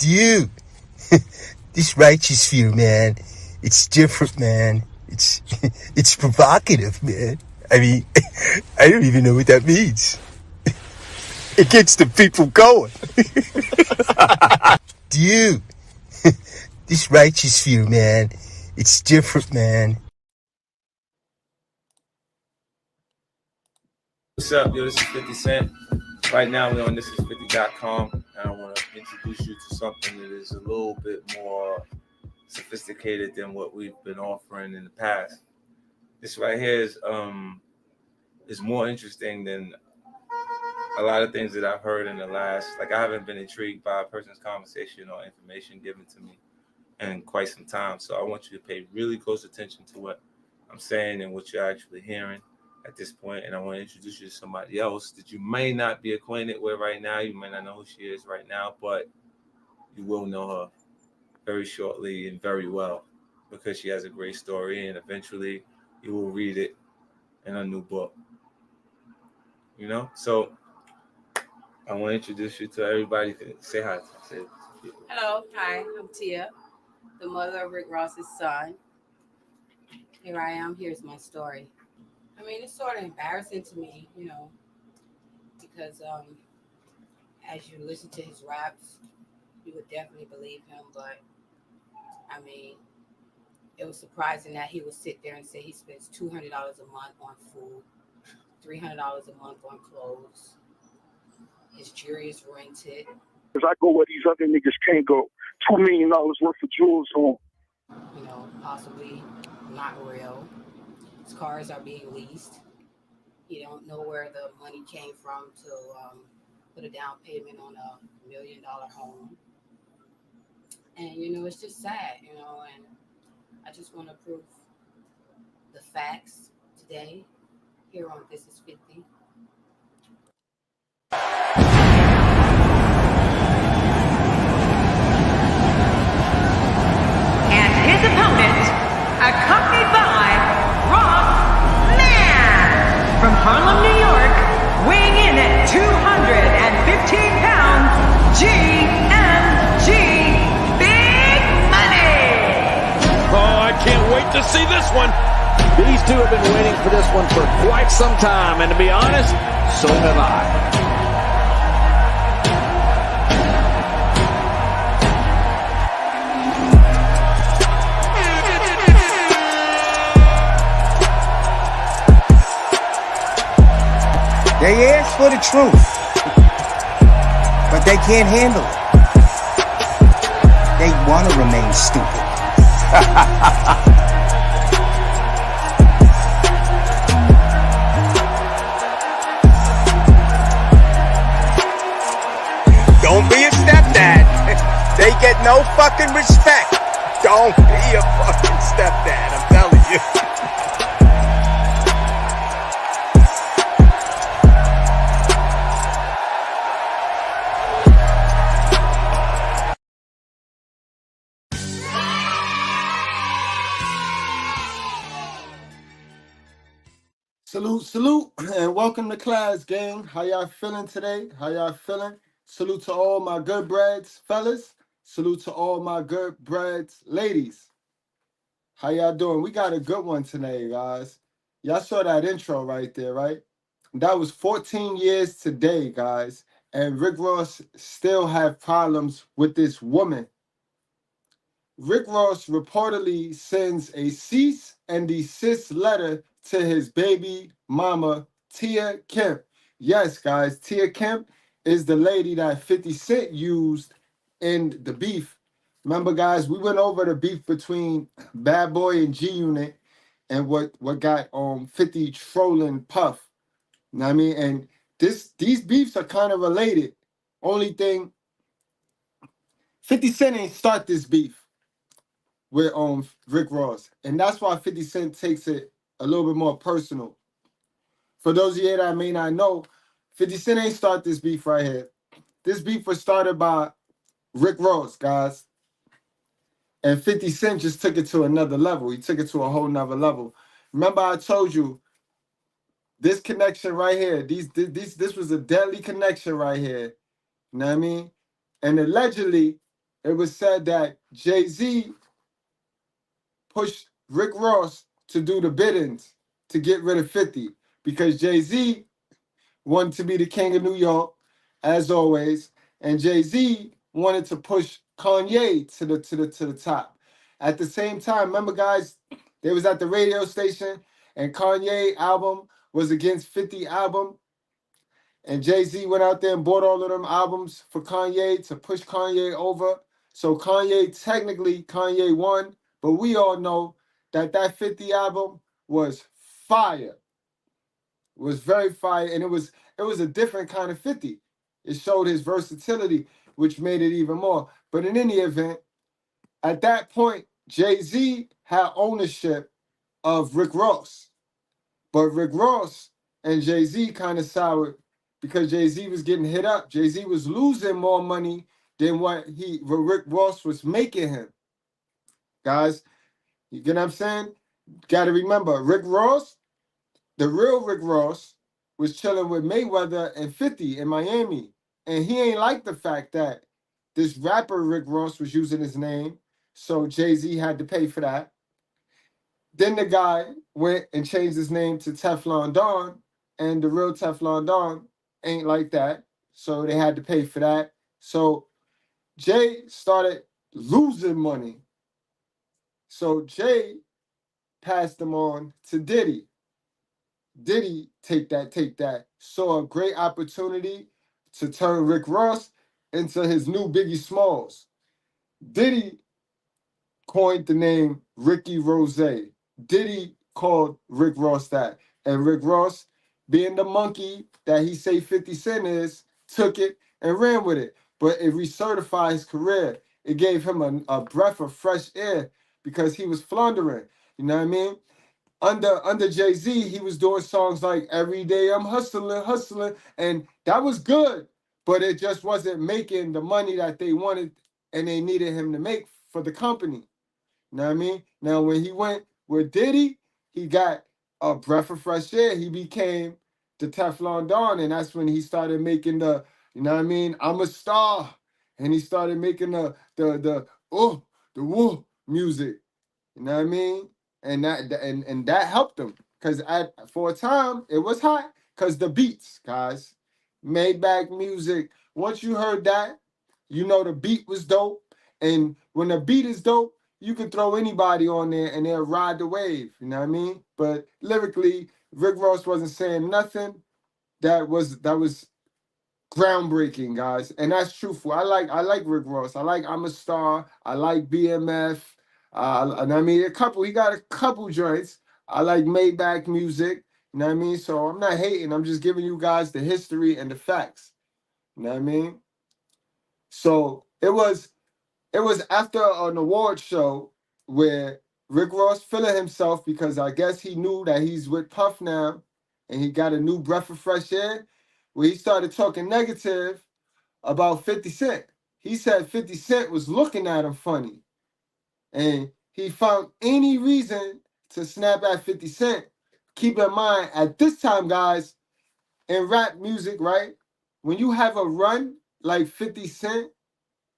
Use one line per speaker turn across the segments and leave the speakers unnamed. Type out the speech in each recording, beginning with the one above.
Dude, this righteous fear, man, it's different, man. It's it's provocative, man. I mean, I don't even know what that means. It gets the people going. Dude, this righteous fear, man, it's different, man.
What's up, yo? This is 50 Cent. Right now, we're on thisis50.com, and I want to introduce you to something that is a little bit more sophisticated than what we've been offering in the past. This right here is more interesting than a lot of things that I've heard in the last. Like, I haven't been intrigued by a person's conversation or information given to me in quite some time. So I want you to pay really close attention to what I'm saying and what you're actually hearing at this point. And I want to introduce you to somebody else that you may not be acquainted with right now. You may not know who she is right now, but you will know her very shortly and very well, because she has a great story, and eventually you will read it in a new book. You know? So I want to introduce you to everybody. Say hi. Say
Hello, hi, I'm Tia, the mother of Rick Ross's son. Here I am, here's my story. I mean, it's sort of embarrassing to me, because as you listen to his raps, you would definitely believe him, but I mean, it was surprising that he would sit there and say he spends $200 a month on food, $300 a month on clothes. His jewelry is rented.
Because I go where these other niggas can't go. $2 million worth of jewels on.
Possibly not real. His cars are being leased. You don't know where the money came from to put a down payment on a $1 million home. And, it's just sad, and I just want to prove the facts today here on This Is 50.
His opponent, accompanied by Ross Mann from Harlem, New York, weighing in at 215 pounds, GMG Big Money.
Oh, I can't wait to see this one. These two have been waiting for this one for quite some time, and to be honest, so have I.
They ask for the truth, but they can't handle it. They want to remain stupid. Don't be a stepdad. They get no fucking respect. Don't be a fucking stepdad, I'm telling you.
Salute, and welcome to class, gang. How y'all feeling today? How y'all feeling? Salute to all my good breads, fellas. Salute to all my good breads, ladies. How y'all doing? We got a good one today, guys. Y'all saw that intro right there, right? That was 14 years today, guys. And Rick Ross still have problems with this woman. Rick Ross reportedly sends a cease and desist letter to his baby mama, Tia Kemp. Yes, guys, Tia Kemp is the lady that 50 Cent used in the beef. Remember, guys, we went over the beef between Bad Boy and G Unit and what got 50 trolling Puff. You know what I mean? And these beefs are kind of related. Only thing, 50 Cent ain't start this beef with Rick Ross. And that's why 50 Cent takes it a little bit more personal. For those of you that may not know, 50 Cent ain't start this beef right here. This beef was started by Rick Ross, guys. And 50 Cent just took it to another level. He took it to a whole nother level. Remember I told you, this connection right here, this was a deadly connection right here. You know what I mean? And allegedly, it was said that Jay-Z pushed Rick Ross to do the biddings to get rid of 50 because Jay-Z wanted to be the king of New York, as always, and Jay-Z wanted to push Kanye to the top. At the same time, remember guys, they was at the radio station and Kanye album was against 50 album, and Jay-Z went out there and bought all of them albums for Kanye to push Kanye over. So Kanye won, but we all know that 50 album was fire. Was very fire, and it was a different kind of 50. It showed his versatility, which made it even more. But in any event, at that point, Jay-Z had ownership of Rick Ross. But Rick Ross and Jay-Z kind of soured because Jay-Z was getting hit up. Jay-Z was losing more money than what Rick Ross was making him. Guys, you get what I'm saying? Got to remember, Rick Ross, the real Rick Ross, was chilling with Mayweather and 50 in Miami. And he ain't like the fact that this rapper Rick Ross was using his name. So Jay-Z had to pay for that. Then the guy went and changed his name to Teflon Don, and the real Teflon Don ain't like that. So they had to pay for that. So Jay started losing money. So Jay passed them on to Diddy. Diddy, take that. Saw a great opportunity to turn Rick Ross into his new Biggie Smalls. Diddy coined the name Ricky Rose. Diddy called Rick Ross that. And Rick Ross, being the monkey that he say 50 Cent is, took it and ran with it. But it recertified his career. It gave him a breath of fresh air because he was floundering. You know what I mean? Under Jay-Z, he was doing songs like Every Day I'm Hustling, and that was good, but it just wasn't making the money that they wanted and they needed him to make for the company. You know what I mean? Now, when he went with Diddy, he got a breath of fresh air. He became the Teflon Don, and that's when he started making the, you know what I mean, I'm a star. And he started making the woo music. You know what I mean? And that helped him because for a time it was hot because the beats, guys, Maybach music. Once you heard that, you know the beat was dope, and when the beat is dope, you can throw anybody on there and they'll ride the wave. You know what I mean? But lyrically, Rick Ross wasn't saying nothing that was groundbreaking, guys, and that's truthful. I like Rick Ross. I like I'm a Star. I like BMF. And I mean he got a couple joints. I like Maybach music. You know what I mean? So I'm not hating. I'm just giving you guys the history and the facts. You know what I mean? So it was after an award show where Rick Ross feeling himself because I guess he knew that he's with Puff now, and he got a new breath of fresh air. Where he started talking negative about 50 Cent. He said 50 Cent was looking at him funny. And he found any reason to snap at 50 Cent. Keep in mind, at this time, guys, in rap music, right? When you have a run like 50 Cent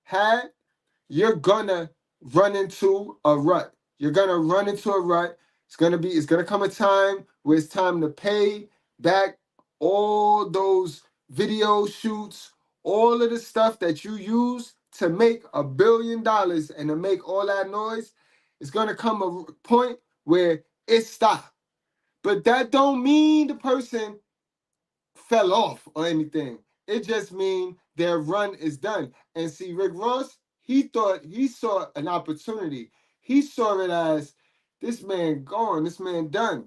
had, you're gonna run into a rut. You're gonna run into a rut. It's gonna come a time where it's time to pay back all those video shoots, all of the stuff that you use to make $1 billion and to make all that noise. It's gonna come a point where it stops. But that don't mean the person fell off or anything. It just means their run is done. And see, Rick Ross, he thought he saw an opportunity. He saw it as this man gone, this man done.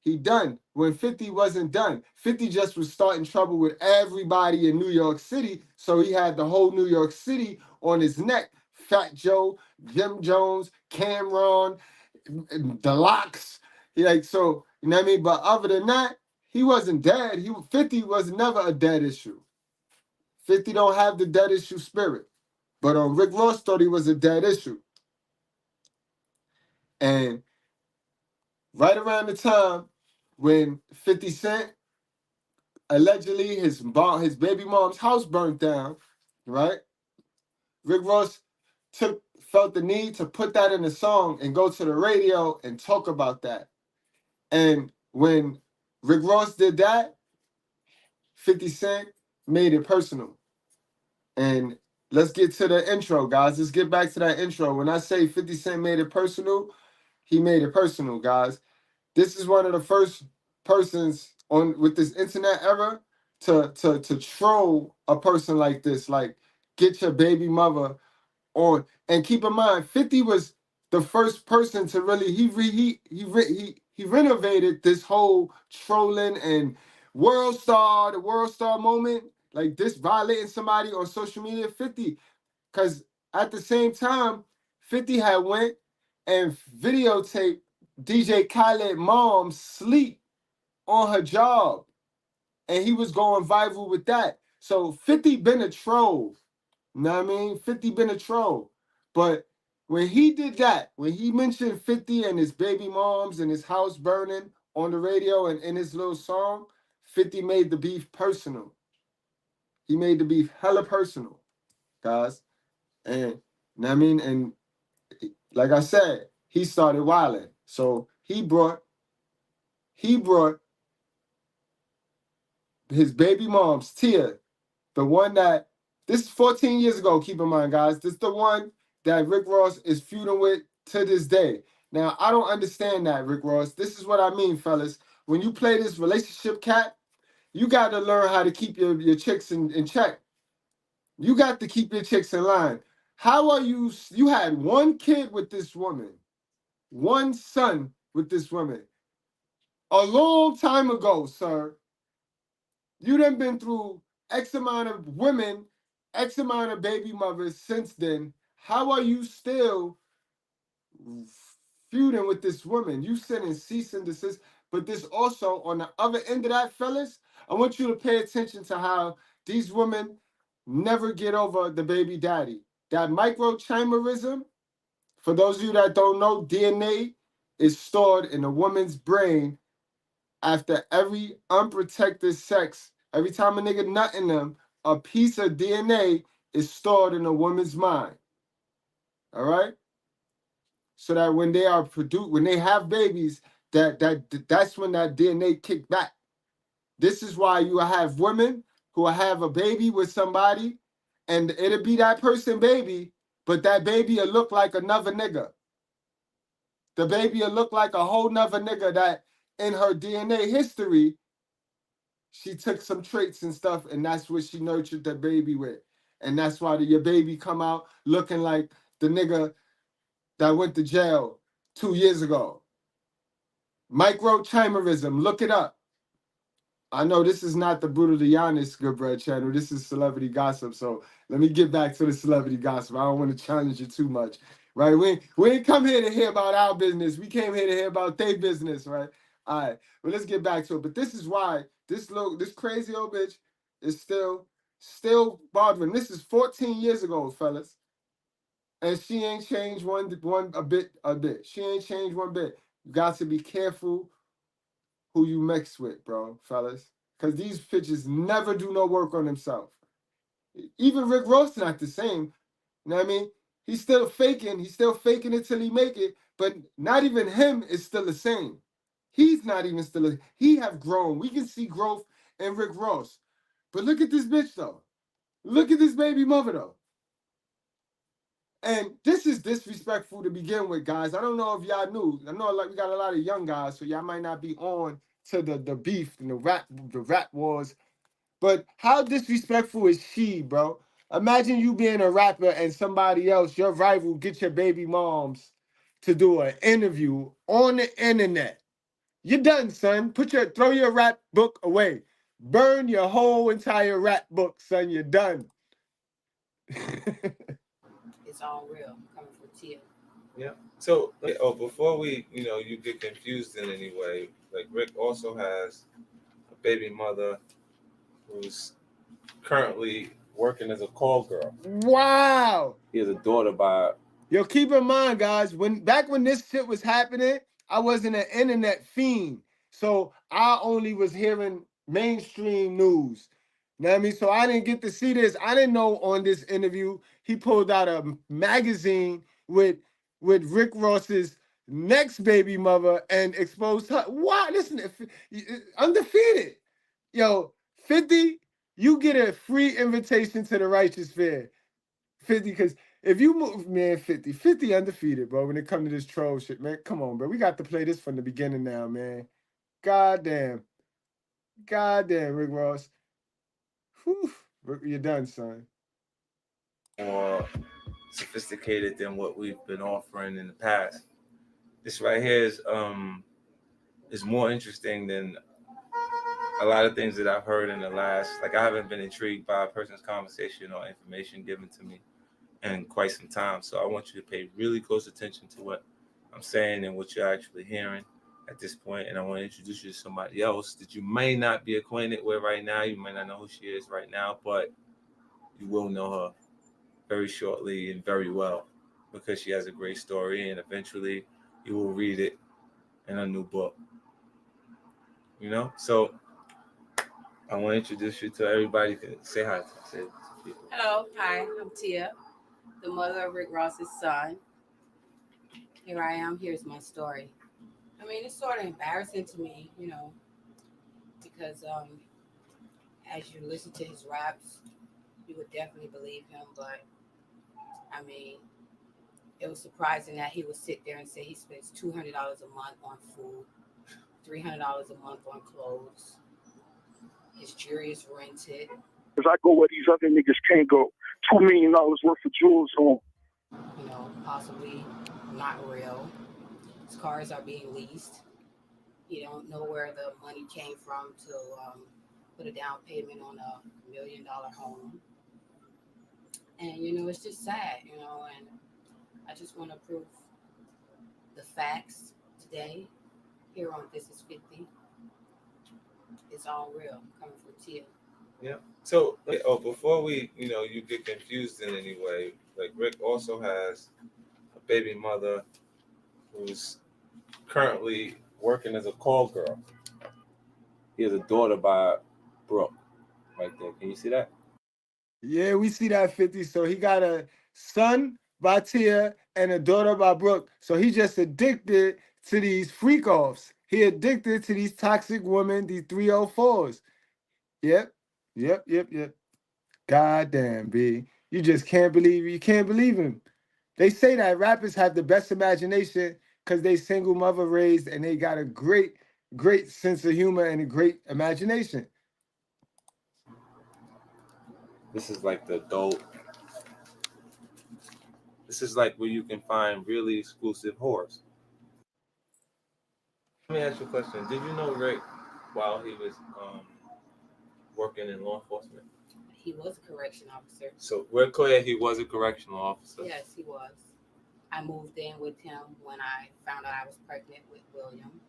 He done. When 50 wasn't done, 50 just was starting trouble with everybody in New York City. So he had the whole New York City on his neck. Fat Joe, Jim Jones, Cameron, the Locks. So, you know what I mean? But other than that, he wasn't dead. 50 was never a dead issue. 50 don't have the dead issue spirit. But Rick Ross thought he was a dead issue. And right around the time when 50 Cent, allegedly his baby mom's house burnt down, right? Rick Ross felt the need to put that in a song and go to the radio and talk about that. And when Rick Ross did that, 50 Cent made it personal. And let's get to the intro, guys. Let's get back to that intro. When I say 50 Cent made it personal, he made it personal, guys. This is one of the first persons on with this internet era to troll a person like this, like get your baby mother on. And keep in mind, 50 was the first person to really he renovated this whole trolling and the world star moment, like this violating somebody on social media. 50, because at the same time, 50 had went and videotaped DJ Khaled mom sleep on her job, and he was going viral with that. So 50 been a troll. You know what I mean? 50 been a troll. But when he did that, when he mentioned 50 and his baby moms and his house burning on the radio and in his little song, 50 made the beef personal. He made the beef hella personal, guys. And you know what I mean? And like I said, he started wilding. So he brought his baby mom's Tia, the one that this is 14 years ago, keep in mind, guys. This is the one that Rick Ross is feuding with to this day. Now, I don't understand that, Rick Ross. This is what I mean, fellas. When you play this relationship cat, you got to learn how to keep your chicks in check. You got to keep your chicks in line. How are you had one kid with this woman, one son with this woman. A long time ago, sir. You done been through X amount of women, X amount of baby mothers since then. How are you still feuding with this woman? You sending cease and desist. But this also, on the other end of that, fellas, I want you to pay attention to how these women never get over the baby daddy. That microchimerism, for those of you that don't know, DNA is stored in a woman's brain after every unprotected sex. Every time a nigga nut in them, a piece of DNA is stored in a woman's mind. All right? So that when they are produced, when they have babies, that's when that DNA kick back. This is why you have women who have a baby with somebody, and it'll be that person baby, but that baby will look like another nigga. The baby will look like a whole nother nigga that in her DNA history, she took some traits and stuff, and that's what she nurtured the baby with. And that's why your baby come out looking like the nigga that went to jail 2 years ago. Microchimerism, look it up. I know this is not the Brutally Honest Goodbread channel. This is celebrity gossip. So let me get back to the celebrity gossip. I don't want to challenge you too much, right? We ain't come here to hear about our business. We came here to hear about their business, right? All right, well, let's get back to it. But this is why this crazy old bitch is still bothering. This is 14 years ago, fellas, and she ain't changed a bit. She ain't changed one bit. You got to be careful who you mix with, bro, fellas. Because these bitches never do no work on themselves. Even Rick Ross not the same. You know what I mean? He's still faking it till he make it. But not even him is still the same. He's not even he have grown. We can see growth in Rick Ross. But look at this bitch, though. Look at this baby mother, though. And this is disrespectful to begin with, guys. I don't know if y'all knew. I know we got a lot of young guys, so y'all might not be on to the beef and the rap wars. But how disrespectful is she, bro? Imagine you being a rapper and somebody else, your rival, get your baby moms to do an interview on the internet. You're done, son. Throw your rap book away. Burn your whole entire rap book, son. You're done.
It's all real coming from Tia.
Yeah. So, before you get confused in any way, like Rick also has a baby mother who's currently working as a call girl.
Wow.
He has a daughter by.
Yo, keep in mind, guys, back when this shit was happening, I wasn't an internet fiend. So I only was hearing mainstream news. You know what I mean? So I didn't get to see this. I didn't know on this interview he pulled out a magazine with Rick Ross's next baby mother and exposed her. Why? Listen, undefeated. Yo, 50, you get a free invitation to the Righteous Fair. 50, because if you move, man, 50 undefeated, bro, when it comes to this troll shit, man. Come on, bro. We got to play this from the beginning now, man. Goddamn, Rick Ross. Whew. You're done, son.
More sophisticated than what we've been offering in the past. This right here is more interesting than a lot of things that I've heard in the last. Like, I haven't been intrigued by a person's conversation or information given to me in quite some time. So I want you to pay really close attention to what I'm saying and what you're actually hearing at this point. And I want to introduce you to somebody else that you may not be acquainted with right now. You might not know who she is right now, but you will know her very shortly and very well, because she has a great story, and eventually you will read it in a new book. You know? So I want to introduce you to everybody. Say hi. Say to people.
Hello, hi, I'm Tia, the mother of Rick Ross's son. Here I am, here's my story. I mean, it's sort of embarrassing to me, because as you listen to his raps, you would definitely believe him, but I mean, it was surprising that he would sit there and say he spends $200 a month on food, $300 a month on clothes. His jewelry is rented.
Because I go where these other niggas can't go. $2 million worth of jewels on.
Possibly not real. His cars are being leased. You don't know where the money came from to put a down payment on $1 million home. And, it's just sad, and I just want to prove the facts today here on This is 50. It's all real, coming from Tia.
Yeah. So, before we, you get confused in any way, like, Rick also has a baby mother who's currently working as a call girl. He has a daughter by Brooke right there. Can you see that?
Yeah, we see that 50. So he got a son by Tia and a daughter by Brooke. So he just addicted to these freak offs. He addicted to these toxic women, these 304s. Yep. God damn, B. You just can't believe him. They say that rappers have the best imagination because they single mother raised and they got a great sense of humor and a great imagination.
This is like the adult. This is like where you can find really exclusive whores. Let me ask you a question. Did you know Rick while he was working in law enforcement?
He was a correction officer.
So we're clear he was a correctional officer.
Yes, he was. I moved in with him when I found out I was pregnant with William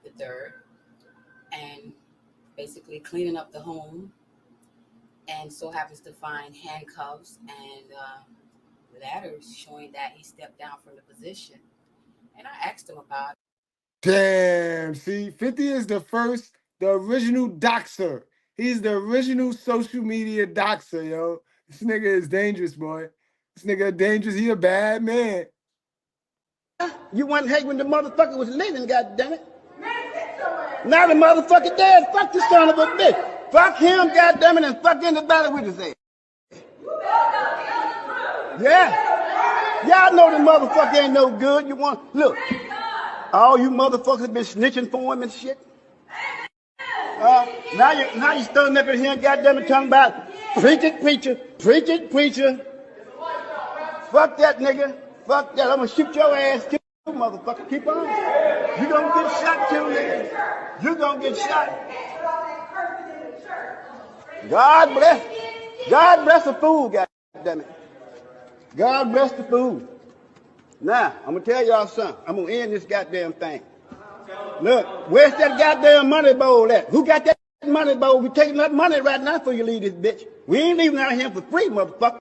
III, and basically cleaning up the home, and so happens to find handcuffs and letters showing that he stepped down from the position. And I asked him about it.
Damn, see, 50 is the original doxer. He's the original social media doxer, yo. This nigga is dangerous, boy. This nigga dangerous. He a bad man.
You wasn't hate when the motherfucker was living, goddammit. Now the motherfucker dead. Fuck this son of a bitch. Fuck him, goddammit, and fuck anybody with his ass. Yeah. Y'all know the motherfucker ain't no good. You want look. All you motherfuckers been snitching for him and shit. Now you standing up in here, goddammit, talking about preach it, preacher. Fuck that nigga. Fuck that. I'm gonna shoot your ass too, motherfucker. Keep on. You gonna get shot too, nigga. You gonna get shot. God bless the fool, goddammit. God bless the fool. Now, I'm gonna tell y'all something. I'm gonna end this goddamn thing. Look, where's that goddamn money bowl at? Who got that money bowl? We taking that money right now before you leave this bitch. We ain't leaving out here for free, motherfucker.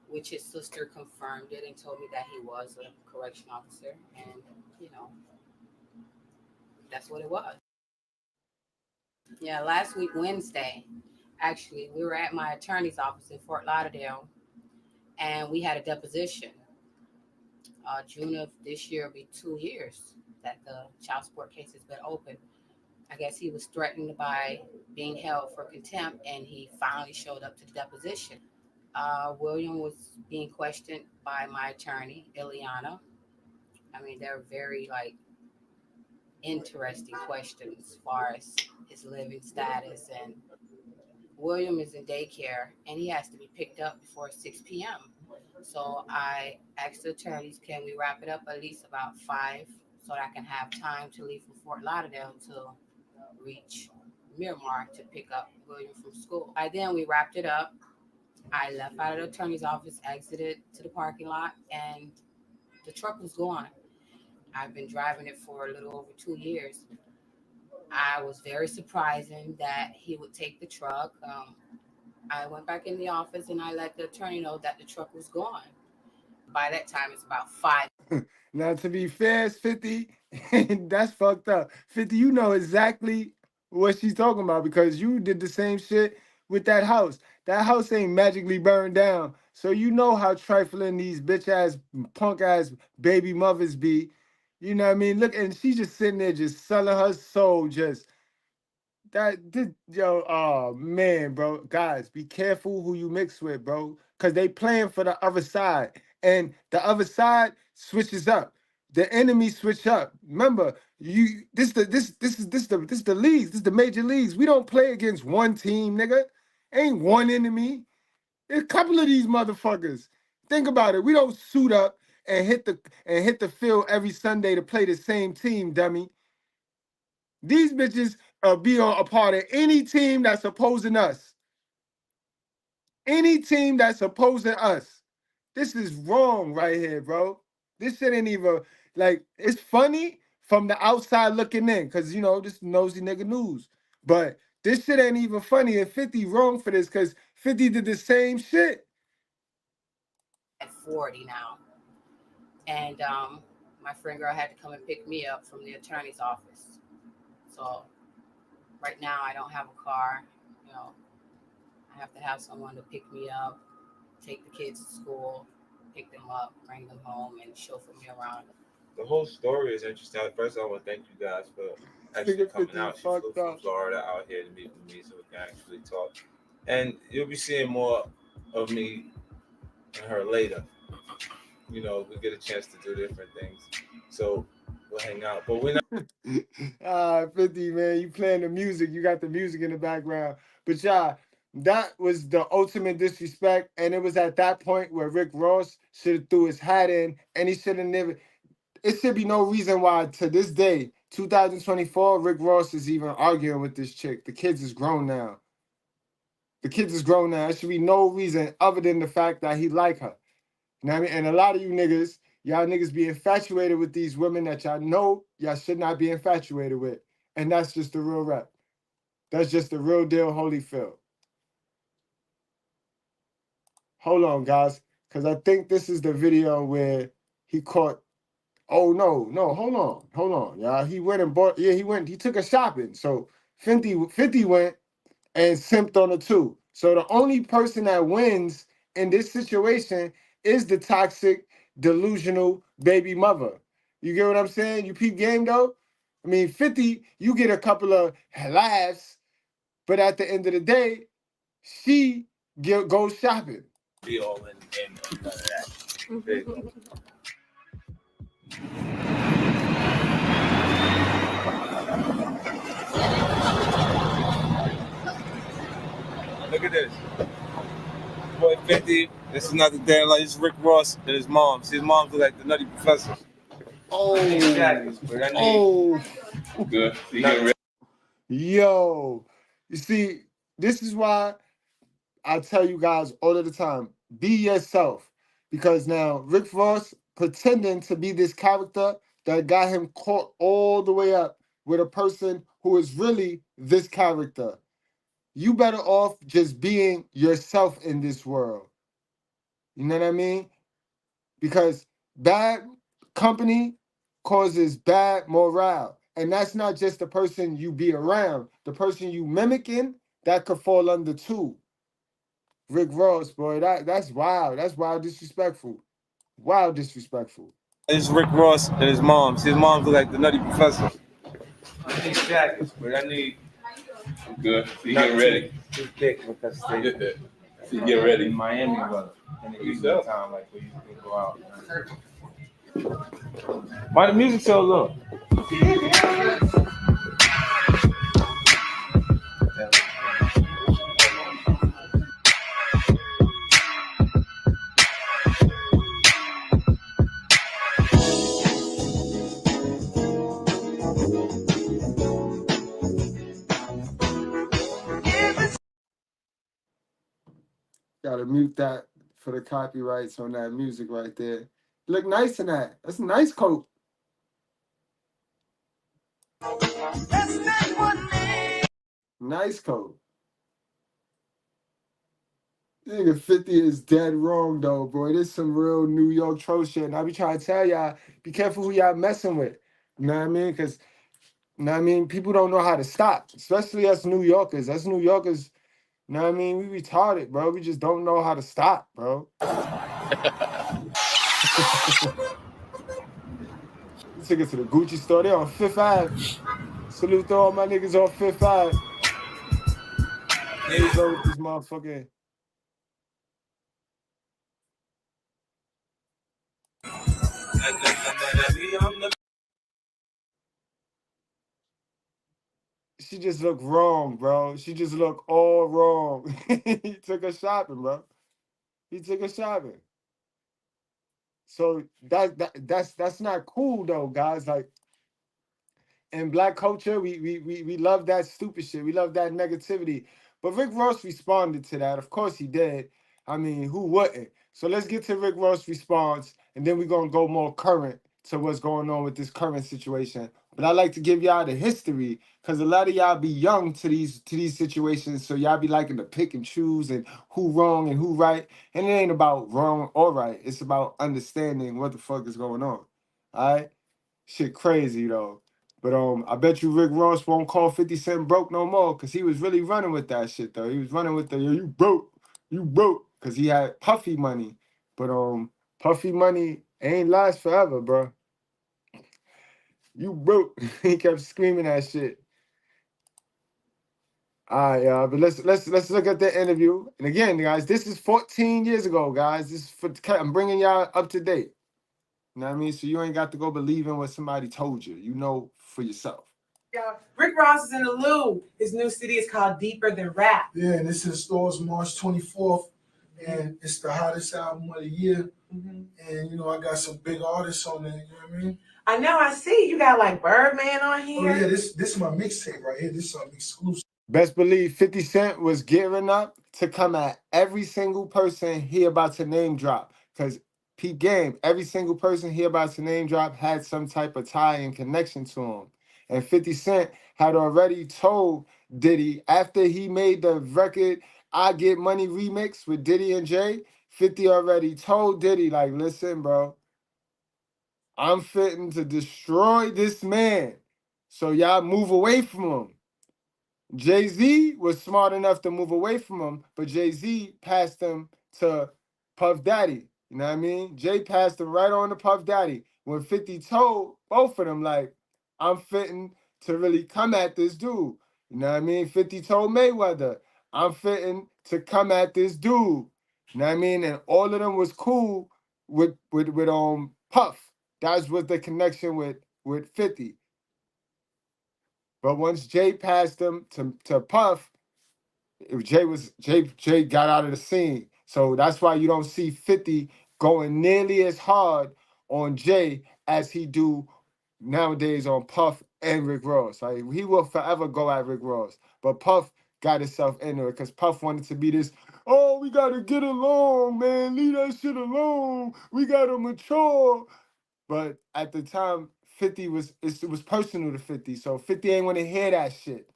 Which his sister confirmed it and told me that he was a correction officer. And, That's what it was. Yeah, last week, Wednesday, actually, we were at my attorney's office in Fort Lauderdale, and we had a deposition. June of this year will be 2 years that the child support case has been open. I guess he was threatened by being held for contempt, and he finally showed up to the deposition. William was being questioned by my attorney, Ileana. I mean, they're very interesting questions as far as his living status. And William is in daycare, and he has to be picked up before 6 p.m. So I asked the attorneys, can we wrap it up at least about 5 so that I can have time to leave from Fort Lauderdale to reach Miramar to pick up William from school. By then, we wrapped it up. I left out of the attorney's office, exited to the parking lot, and the truck was gone. I've been driving it for a little over 2 years. I was very surprising that he would take the truck. I went back in the office and I let the attorney know that the truck was gone. By that time, it's about 5.
Now, to be fair, it's 50. That's fucked up. 50, you know exactly what she's talking about because you did the same shit with that house. That house ain't magically burned down. So you know how trifling these bitch ass, punk ass baby mothers be. You know what I mean? Look, and she's just sitting there just selling her soul, just yo, oh man, bro. Guys, be careful who you mix with, bro. Cause they playing for the other side. And the other side switches up. The enemy switch up. Remember, you this the leagues, this the major leagues. We don't play against one team, nigga. Ain't one enemy. There's a couple of these motherfuckers. Think about it. We don't suit up and hit the field every Sunday to play the same team, dummy. These bitches be on a part of any team that's opposing us. Any team that's opposing us. This is wrong right here, bro. This shit ain't even it's funny from the outside looking in, because this nosy nigga news. But this shit ain't even funny. And 50 wrong for this because 50 did the same shit.
At 40 now. And my friend girl had to come and pick me up from the attorney's office. So right now I don't have a car. I have to have someone to pick me up, take the kids to school, pick them up, bring them home, and chauffeur me around.
The whole story is interesting. First, I want to thank you guys for actually coming out. She flew from Florida out here to meet with me so we can actually talk. And you'll be seeing more of me and her later. We get a chance to do different things. So we'll hang out. But we're not
50, man, you playing the music. You got the music in the background. But yeah, that was the ultimate disrespect. And it was at that point where Rick Ross should have threw his hat in and he should have never. It should be no reason why to this day, 2024, Rick Ross is even arguing with this chick. The kids is grown now. There should be no reason other than the fact that he like her. You know what I mean? And a lot of y'all niggas be infatuated with these women that y'all know y'all should not be infatuated with. And that's just the real rap. That's just the real deal, Holyfield. Hold on, guys, because I think this is the video where he caught. Oh no, hold on, y'all. He went and bought. Yeah, he took her shopping. So 50 went and simped on her too. So the only person that wins in this situation is the toxic, delusional baby mother. You get what I'm saying? You peep game though? I mean, 50, you get a couple of laughs, but at the end of the day, she goes shopping.
be all in none of that. There you go. Look at this. Boy 50. This is not the day like this is Rick Ross and his mom. See, his mom look like the Nutty Professor.
Good. Yo, you see, this is why I tell you guys all of the time, be yourself. Because now Rick Ross pretending to be this character that got him caught all the way up with a person who is really this character. You better off just being yourself in this world. You know what I mean? Because bad company causes bad morale. And that's not just the person you be around. The person you mimicking, that could fall under too. Rick Ross, boy, that's wild. That's wild disrespectful. Wild disrespectful.
It's Rick Ross and his mom's. His mom's look like the Nutty Professor. I need jackets, but I need.
Good. So you getting ready?
Too thick because they
So you getting ready?
in Miami weather. In the evening time, like where you can go out. Why the music so low?
Gotta mute that for the copyrights on that music right there. Look nice in that. That's a nice coat. Nice coat. Nigga 50 is dead wrong though, boy. This some real New York troll shit. And I be trying to tell y'all, be careful who y'all messing with. You know what I mean? Because, you know what I mean? People don't know how to stop, especially us New Yorkers. Us New Yorkers, you know what I mean? We retarded, bro. We just don't know how to stop, bro. We took it to the Gucci store. They on Fifth Ave. Salute to all my niggas on Fifth Ave. Here we go with this motherfucker. She just looked wrong, bro. She just looked all wrong. He took her shopping, bro. He took her shopping. So that's not cool though, guys. Like in Black culture, we love that stupid shit. We love that negativity. But Rick Ross responded to that. Of course he did. I mean, who wouldn't? So let's get to Rick Ross' response, and then we're gonna go more current to what's going on with this current situation. But I like to give y'all the history because a lot of y'all be young to these situations, so y'all be liking to pick and choose and who wrong and who right. And it ain't about wrong or right. It's about understanding what the fuck is going on. All right, shit crazy though. But I bet you Rick Ross won't call 50 Cent broke no more because he was really running with that shit though. He was running with the "yo, you broke, because he had Puffy money. But Puffy money ain't last forever, bro. You broke. He kept screaming that shit. All right, y'all. But let's look at the interview. And again, guys, this is 14 years ago, guys. This is I'm bringing y'all up to date. You know what I mean? So you ain't got to go believe in what somebody told you. You know for yourself.
Rick Ross is in the Louvre. His new city is called Deeper Than Rap.
Yeah, and it's in stores March 24th, and it's the hottest album of the year. And I got some big artists on there. You know what I mean?
I know. I see you got like Birdman on here.
Oh yeah, this is my mixtape right here. This is something exclusive.
Best believe 50 Cent was gearing up to come at every single person he about to name drop. Because peep game, every single person he about to name drop had some type of tie and connection to him. And 50 Cent had already told Diddy after he made the record I Get Money remix with Diddy and Jay, 50 already told Diddy, like, listen, bro, I'm fitting to destroy this man. So y'all move away from him. Jay-Z was smart enough to move away from him, but Jay-Z passed him to Puff Daddy. You know what I mean? Jay passed him right on to Puff Daddy. When 50 told both of them, like, I'm fitting to really come at this dude. You know what I mean? 50 told Mayweather, I'm fitting to come at this dude. You know what I mean? And all of them was cool with Puff. That was the connection with 50. But once Jay passed him to Puff, Jay got out of the scene. So that's why you don't see 50 going nearly as hard on Jay as he do nowadays on Puff and Rick Ross. Like he will forever go at Rick Ross. But Puff got himself into it because Puff wanted to be this, oh, we gotta get along, man. Leave that shit alone. We gotta mature. But at the time, 50 it was personal to 50. So 50 ain't want to hear that shit.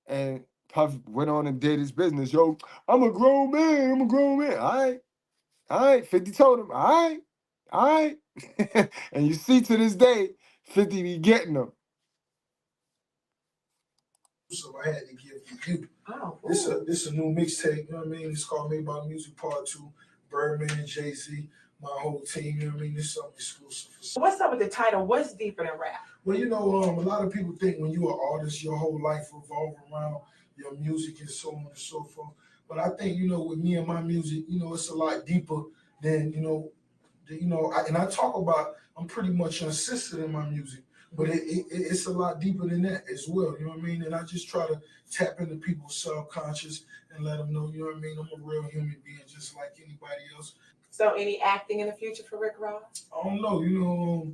And Puff went on and did his business. Yo, I'm a grown man. I'm a grown man. All right. 50 told him, all right. And you see to this day, 50 be getting them.
So I had to give to you.
Oh,
This a new mixtape, you know what I mean? It's called Made by Music Part 2. Birdman, Jay-Z, my whole team, you know what I mean? This is something exclusive.
so what's up with the title? What's deeper than rap?
Well, you know, a lot of people think when you're an artist, your whole life revolves around your music and so on and so forth. But I think, you know, with me and my music, you know, it's a lot deeper than, and I talk about, I'm pretty much unsisted in my music, but it's a lot deeper than that as well, you know what I mean? And I just try to tap into people's subconscious and let them know, you know what I mean? I'm a real human being just like anybody else.
So any acting in the future for Rick Ross?
I don't know, you know,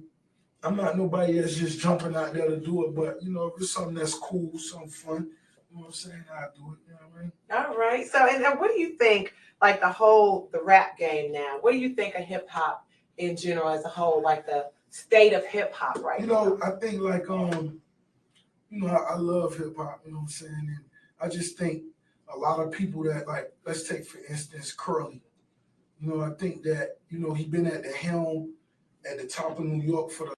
I'm not nobody that's just jumping out there to do it, but, you know, if it's something that's cool, something fun, you know what I'm saying, I'll do it, you know what I mean?
All right. So, and what do you think, like the rap game now? What do you think of hip hop in general as a whole, like the state of hip hop right now?
You know, I think like, I love hip hop, you know what I'm saying? And I just think a lot of people that, like, let's take for instance Curly. You know, I think that, you know, he been at the helm at the top of New York for the.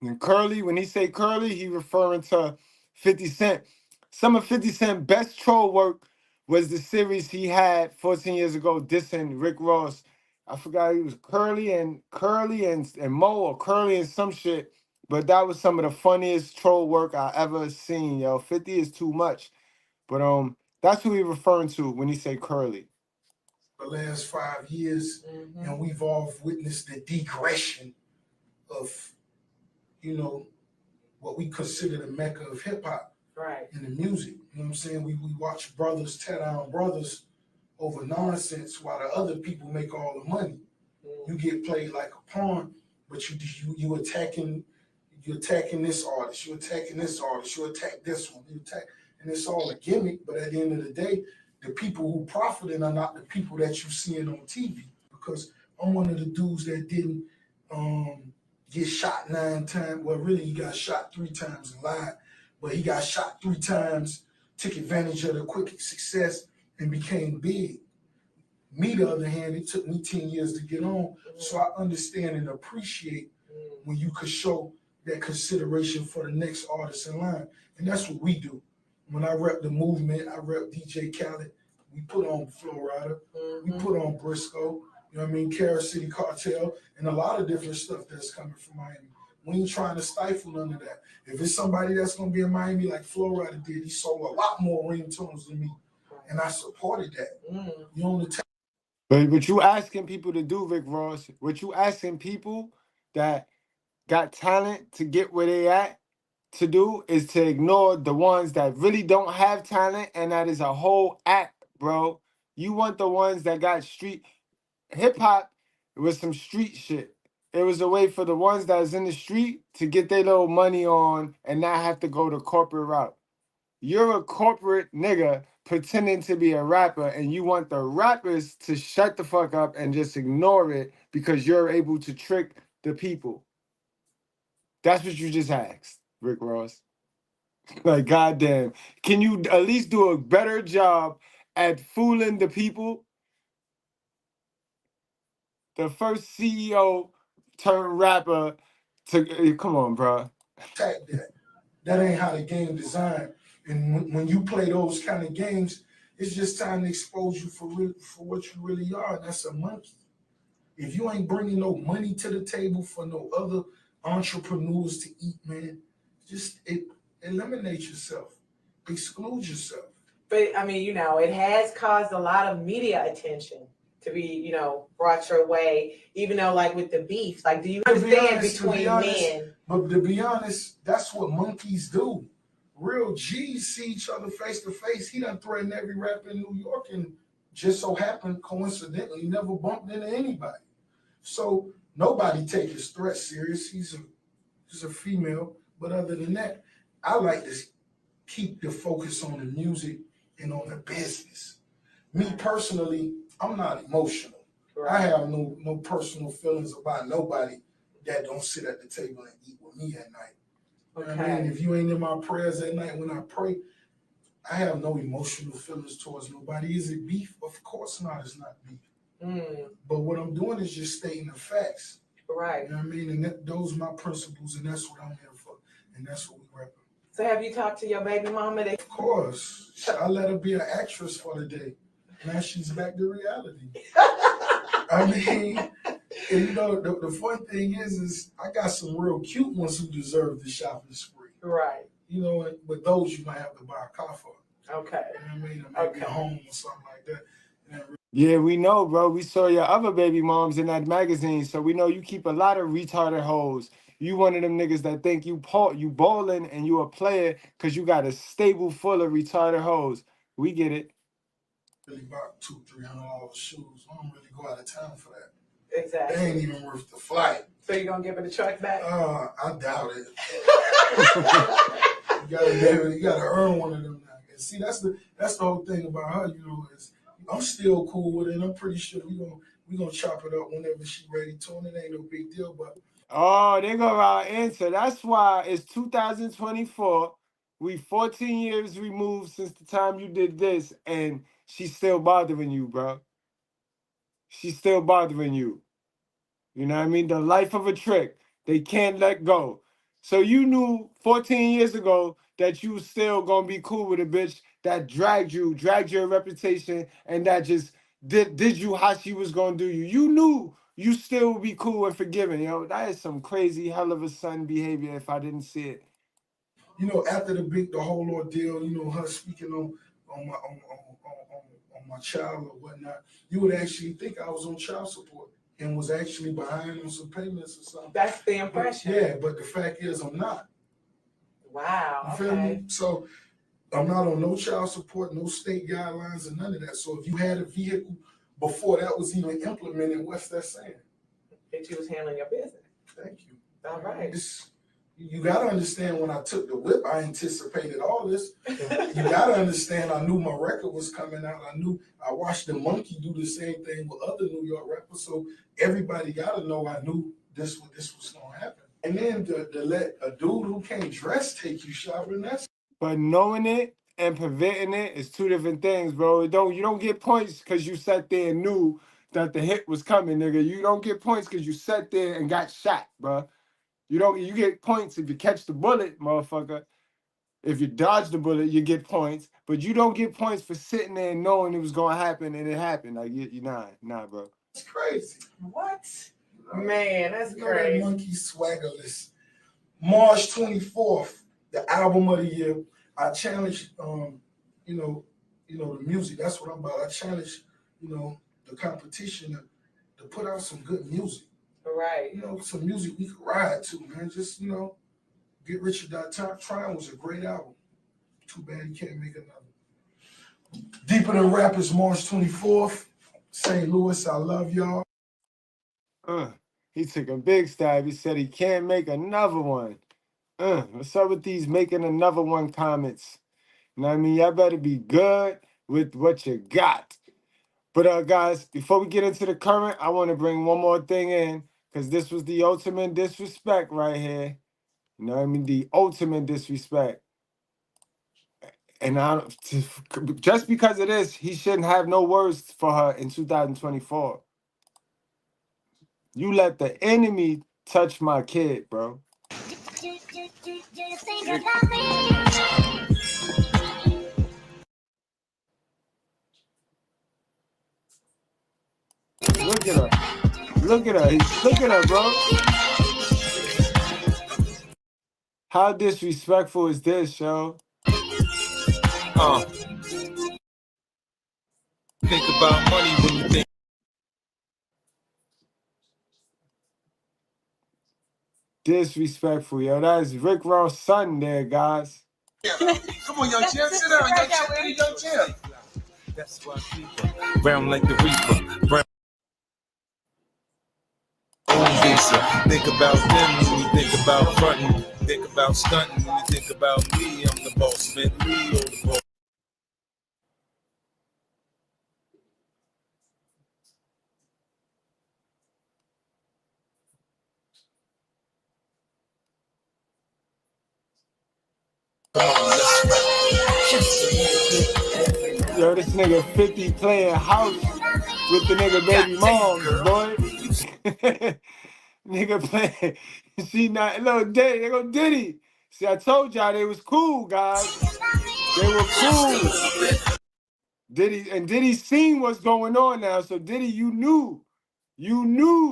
And Curly, when he say Curly, he referring to 50 Cent. Some of 50 Cent's best troll work was the series he had 14 years ago dissing Rick Ross. I forgot he was Curly and Mo or Curly and some shit. But that was some of the funniest troll work I ever seen, yo. 50 is too much. But that's who he referring to when he say Curly.
The last 5 years, and we've all witnessed the degression of, you know, what we consider the mecca of hip hop,
right?
In the music, you know what I'm saying? We watch brothers tear down brothers over nonsense while the other people make all the money. You get played like a pawn, but you attacking this artist, you attacking this artist, you attack this one, and it's all a gimmick. But at the end of the day, the people who profiting are not the people that you seeing on TV. Because I'm one of the dudes that didn't get shot 9 times. Well, really, he got shot 3 times and lied, but he got shot 3 times, took advantage of the quick success, and became big. Me, the other hand, it took me 10 years to get on, so I understand and appreciate when you could show that consideration for the next artist in line, and that's what we do. When I rep the movement, I rep DJ Khaled. We put on Flo Rida, we put on Briscoe, you know what I mean, Carol City Cartel, and a lot of different stuff that's coming from Miami. We ain't trying to stifle none of that. If it's somebody that's gonna be in Miami like Flo Rida did, he sold a lot more ringtones than me, and I supported that. You know the
But what you asking people to do, Rick Ross, what you asking people that got talent to get where they at to do is to ignore the ones that really don't have talent, and that is a whole act, bro. You want the ones that got street hip hop was some street shit. It was a way for the ones that was in the street to get their little money on and not have to go the corporate route. You're a corporate nigga pretending to be a rapper, and you want the rappers to shut the fuck up and just ignore it because you're able to trick the people. That's what you just asked, Rick Ross. Like, goddamn. Can you at least do a better job at fooling the people? The first CEO turned rapper to come on, bro.
attack that. That ain't how the game designed. And when you play those kind of games, it's just time to expose you for what you really are, and that's a monkey. If you ain't bringing no money to the table for no other entrepreneurs to eat, man, just eliminate yourself, exclude yourself.
But I mean, it has caused a lot of media attention to be, brought your way, even though like with the beef, like, do you understand between men?
But to be honest, that's what monkeys do. Real G's see each other face to face. He done threatened every rapper in New York, and just so happened, coincidentally, he never bumped into anybody. So nobody take his threat serious. He's a female, but other than that, I like to keep the focus on the music and on the business. Me personally, I'm not emotional. Right. I have no personal feelings about nobody that don't sit at the table and eat with me at night. Okay. I mean, if you ain't in my prayers at night when I pray, I have no emotional feelings towards nobody. Is it beef? Of course not. It's not beef. But what I'm doing is just stating the facts.
Right.
You know what I mean? And those are my principles, and that's what I'm here for. And that's what we represent.
So have you talked to your baby mama?
Of course. I let her be an actress for the day. Now she's back to reality. I mean, and you know, the fun thing is I got some real cute ones who deserve the shopping spree.
Right.
You know, but those you might have to buy a car for.
Okay.
You know what I mean? Or maybe a home or something like that.
Yeah, we know, bro. We saw your other baby moms in that magazine, so we know you keep a lot of retarded hoes. You one of them niggas that think you ballin' and you a player because you got a stable full of retarded hoes. We get it.
Really bought $200-300 shoes. I don't really go out of town for that.
Exactly.
They ain't even worth the flight.
So you gonna give her the truck back?
I doubt it. You gotta earn one of them now. And see, that's the whole thing about her. You know, is I'm still cool with it. And I'm pretty sure we gonna chop it up whenever she ready to. And it ain't no big deal. But
Oh, they go our answer. That's why it's 2024. We 14 years removed since the time you did this, and she's still bothering you, bro. She's still bothering you. You know what I mean? The life of a trick. They can't let go. So you knew 14 years ago that you was still gonna be cool with a bitch that dragged your reputation, and that just did you how she was gonna do you. You knew you still would be cool and forgiving, yo. That is some crazy hell of a son behavior if I didn't see it.
You know, after the whole ordeal, you know, her speaking on my child or whatnot, you would actually think I was on child support and was actually behind on some payments or something.
That's the impression.
Yeah, but the fact is I'm not.
Wow.
You feel me? So I'm not on no child support, no state guidelines, or none of that. So if you had a vehicle before that was even implemented, what's that saying?
That you was handling your business.
Thank you.
All right.
You got to understand, when I took the whip, I anticipated all this. You got to understand, I knew my record was coming out. I watched the Monkey do the same thing with other New York rappers. So everybody got to know I knew this was going to happen. And then to let a dude who can't dress take you shopping, that's...
But knowing it and preventing it is two different things, bro. You don't get points because you sat there and knew that the hit was coming, nigga. You don't get points because you sat there and got shot, bro. You get points if you catch the bullet, motherfucker. If you dodge the bullet, you get points. But you don't get points for sitting there and knowing it was gonna happen and it happened. Like you nah, bro.
It's crazy.
What? Man, that's
you know
crazy.
That Monkey Swaggerless. March 24th, the album of the year. I challenged the music. That's what I'm about. I challenged, the competition to put out some good music.
Right.
Some music we could ride to, man. Just, Get Rich or Die Trying was a great album. Too bad you can't make another. Deeper Than Rap is March 24th. St. Louis, I love y'all.
He took a big stab. He said he can't make another one. What's up with these making another one comments? You know what I mean? Y'all better be good with what you got. But guys, before we get into the current, I want to bring one more thing in, because this was the ultimate disrespect right here. You know what I mean? The ultimate disrespect. And just because of this, he shouldn't have no words for her in 2024. You let the enemy touch my kid, bro. Look at her. Look at her. Look at her, bro. How disrespectful is this, yo?
Think about money when you think.
Disrespectful, yo. That is Rick Ross' son there, guys.
Come on, young champ. Sit down, young champ. That's why people brown like the reaper. Brown. Think about them when you think about fronting. Think about stunting when you think about me. I'm the boss, man. Me or the boss.
Yo, this nigga 50 playing house with the nigga baby moms, boy. Nigga playing. She not little Diddy. They go Diddy. See, I told y'all they was cool, guys. They were cool. Diddy seen what's going on now. So Diddy, you knew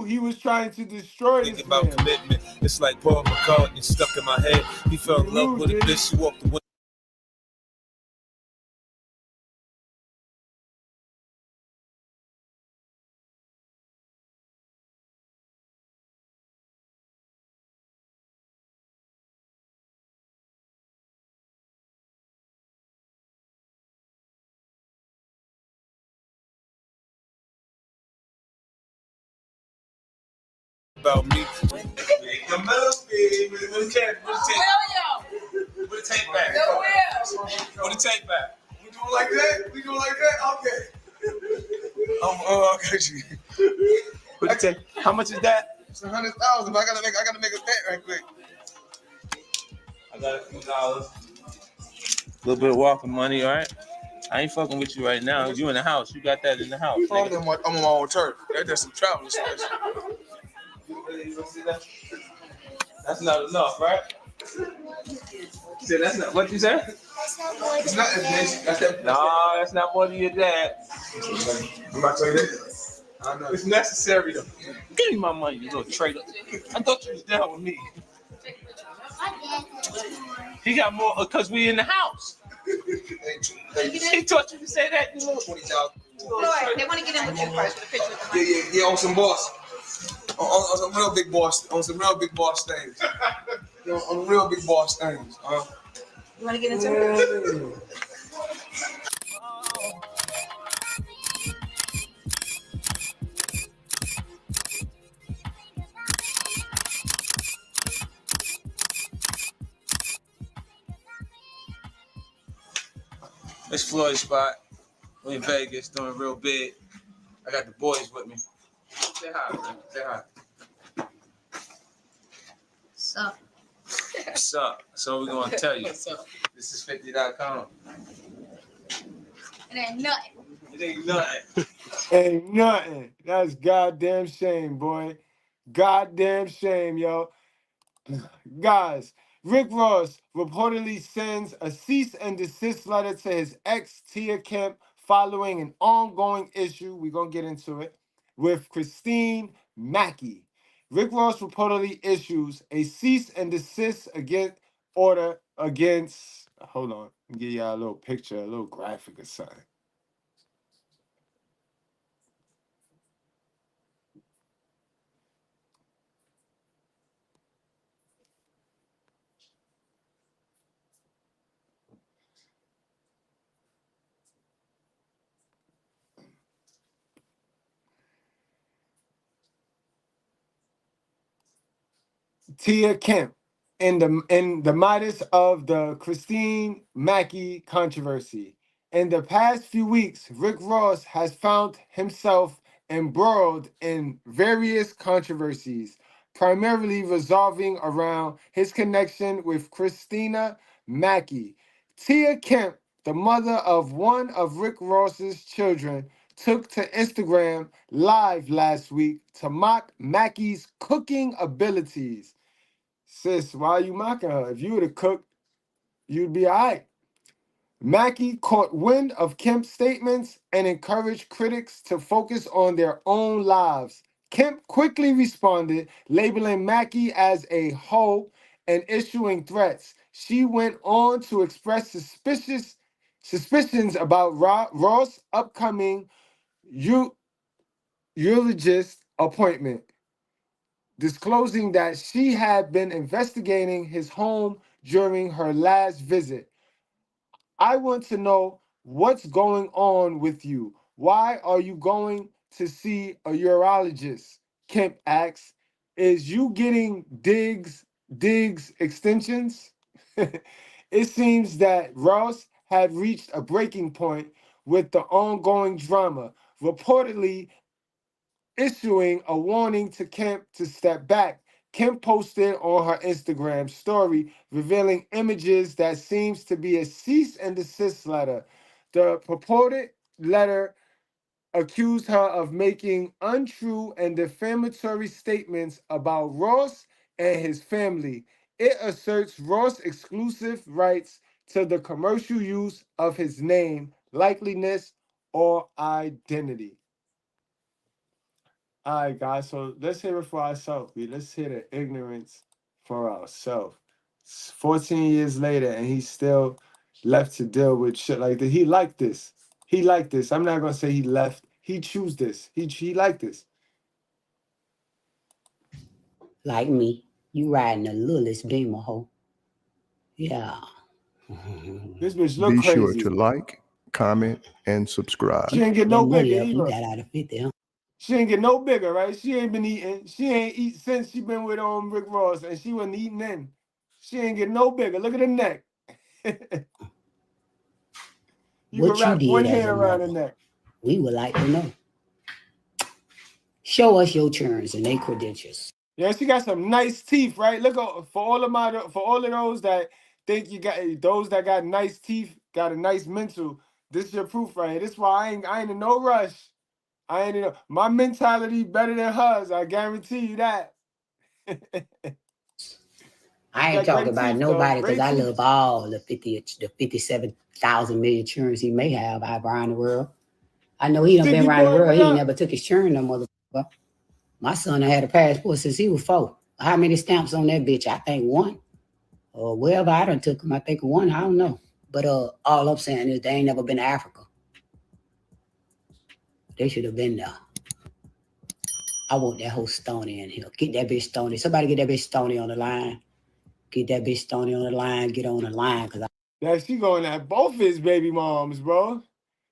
he was trying to destroy
Think
this
about
man.
commitment. It's like Paul McCartney stuck in my head. He fell in love with a bitch. She walked away. About me.
Where the tape back? Where the tape back?
We doing like that? Okay.
I got you. Where the tape? How much is that?
It's 100,000, but I gotta make a bet right quick.
I got a few dollars. A little bit of walking money, all right? I ain't fucking with you right now. You in the house. You got that in the house.
I'm on my own turf. That's some traveling space.
That's not enough, right? That's not what you said?
It's not that's that.
No, that's not more than your dad.
I'm about to tell you that. I know.
It's necessary though. Give me my money, you little traitor. I thought you was down with me. He got more because we in the house. He taught you to say that, you little
20,000.
They want to get in with you first with a picture with the
Yeah, on some boss. On some real big boss. On some real big boss things. On real big boss things.
You want to get into it?
It's Floyd's spot. We in Vegas doing real big. I got the boys with me. Say hi, man. Say hi.
Sup?
What's up? So we're gonna tell you.
What's up?
This is 50.com.
It ain't nothing.
It ain't nothing.
Ain't nothing. That's goddamn shame, boy. Goddamn shame, yo. Guys, Rick Ross reportedly sends a cease and desist letter to his ex Tia Kemp following an ongoing issue, we're going to get into it, with Christine Mackey. Rick Ross reportedly issues a cease and desist order against, hold on, let me give y'all a little picture, a little graphic or something. Tia Kemp in the Midas of the Christine Mackey controversy. In the past few weeks, Rick Ross has found himself embroiled in various controversies, primarily resolving around his connection with Christina Mackey. Tia Kemp, the mother of one of Rick Ross's children, took to Instagram live last week to mock Mackey's cooking abilities. Sis, why are you mocking her? If you were to cook, you'd be all right. Mackey caught wind of Kemp's statements and encouraged critics to focus on their own lives. Kemp quickly responded, labeling Mackey as a hoe and issuing threats. She went on to express suspicions about Ross' upcoming eulogist appointment, disclosing that she had been investigating his home during her last visit. I want to know what's going on with you. Why are you going to see a urologist? Kemp asks. Is you getting digs extensions? It seems that Ross had reached a breaking point with the ongoing drama, reportedly issuing a warning to Kemp to step back. Kemp posted on her Instagram story revealing images that seems to be a cease and desist letter. The purported letter accused her of making untrue and defamatory statements about Ross and his family. It asserts Ross' exclusive rights to the commercial use of his name, likeliness, or identity. All right, guys, so let's hear it for ourselves. Let's hear the ignorance for ourselves. 14 years later, and he's still left to deal with shit like this. He liked this. He liked this. I'm not going to say he left. He chose this. He liked this.
Like me, you riding the littlest Beamer, ho. Yeah.
This bitch look
Be
crazy.
sure to like, comment, and subscribe.
She ain't get no bigger either.
You got out of 50, huh?
She ain't get no bigger, right? She ain't been eating. She ain't eat since she been with Rick Ross, and she wasn't eating then. She ain't get no bigger. Look at the neck. You
What
can wrap
you
one
did as
hair
a
around
mother,
the neck.
we would like to know. Show us your churns and their credentials.
Yeah, she got some nice teeth, right? Look, for all of those that think you got those that got nice teeth, got a nice mental. This is your proof, right here. This is why I ain't in no rush. I ain't in my mentality better than hers. I guarantee you that.
I ain't talking about nobody because I love
teeth.
all the 57,000 million churns he may have out around the world. I know he done been around the world. He ain't never took his churn, no motherfucker. My son had a passport since he was 4. How many stamps on that bitch? I think 1. Or wherever I done took him, I think 1. I don't know. But all I'm saying is they ain't never been to Africa. They should have been there. I want that whole Stony in here. Get that bitch Stony. Somebody get that bitch Stony on the line. Get that bitch Stony on the line. Get on the line.
Yeah, she going at both his baby moms, bro.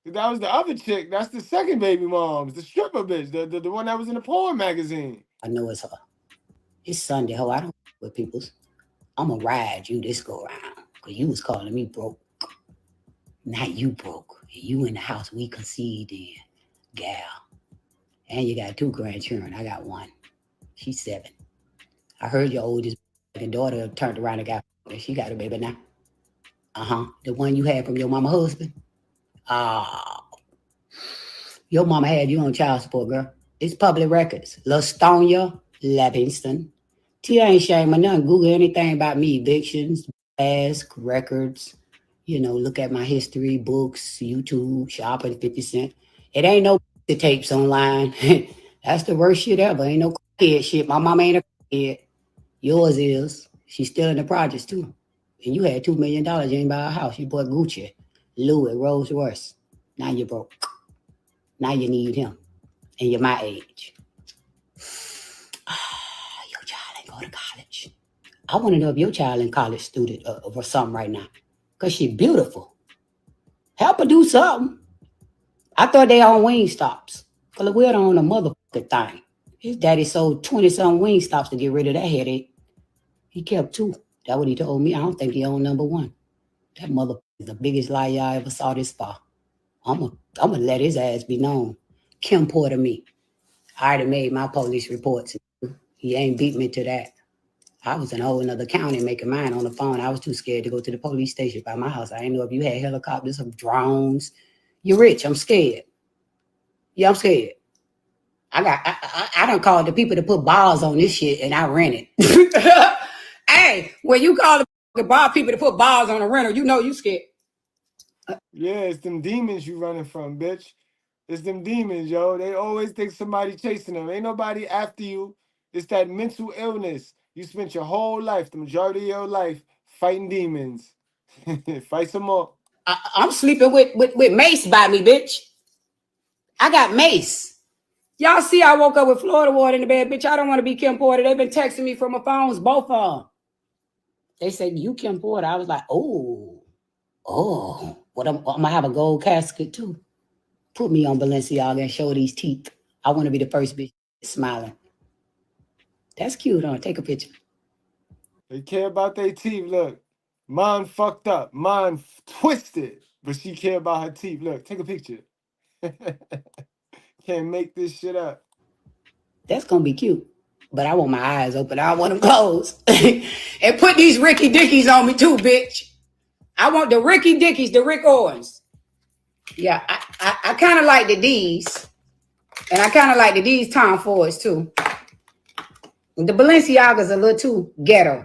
That was the other chick. That's the second baby moms. The stripper bitch. The one that was in the porn magazine.
I know it's her. It's Sunday, ho. I don't with people's. I'm going to ride you this go around. Because you was calling me broke. Not you broke. You in the house we conceived in. Gal. And you got 2 grandchildren. I got 1. She's 7. I heard your oldest daughter turned around and got she got a baby now. The one you had from your mama husband. Your mama had you on child support, girl. It's public records. LaStonia Livingston. Tia ain't shame or nothing. Google anything about me. Evictions, ask, records. Look at my history, books, YouTube, shopping, 50 Cent. It ain't no tapes online. That's the worst shit ever. Ain't no kid shit. My mama ain't a kid. Yours is. She's still in the projects too. And you had $2 million. You ain't buy a house. You bought Gucci, Louis, Rolls Royce. Now you're broke. Now you need him. And you're my age. Your child ain't going to college. I want to know if your child in college student or something right now. Because she's beautiful. Help her do something. I thought they on Wingstops. Because we don't own a motherfucking thing. His daddy sold 20-some Wingstops to get rid of that headache. He kept 2. That's what he told me. I don't think he owned number 1. That motherfucker is the biggest lie y'all ever saw this far. I'm gonna let his ass be known. Kim Porter me. I already made my police reports. He ain't beat me to that. I was in a whole another county making mine on the phone. I was too scared to go to the police station by my house. I didn't know if you had helicopters or drones. You're rich. I'm scared. Yeah, I'm scared. I done called the people to put bars on this shit and I rent it. Hey, when you call the bar people to put bars on a rental, you know you scared.
Yeah, it's them demons you running from, bitch. It's them demons, yo. They always think somebody chasing them. Ain't nobody after you. It's that mental illness. You spent your whole life, the majority of your life, fighting demons. Fight some more.
I'm sleeping with Mace by me, bitch. I got Mace. Y'all see I woke up with Florida water in the bed, bitch. I don't want to be Kim Porter. They've been texting me from my phones, both of them. They said, you Kim Porter. I was like, oh. What I'm going to have a gold casket too. Put me on Balenciaga and show these teeth. I want to be the first bitch smiling. That's cute, huh? Take a picture.
They care about their teeth. Look, mine fucked up. Mine twisted. But she care about her teeth. Look, take a picture. Can't make this shit up.
That's going to be cute. But I want my eyes open. I want them closed. And put these Ricky Dickies on me too, bitch. I want the Ricky Dickies, the Rick Owens. Yeah, I kind of like the D's. And I kind of like the D's Tom Fords too. The Balenciaga's a little too ghetto.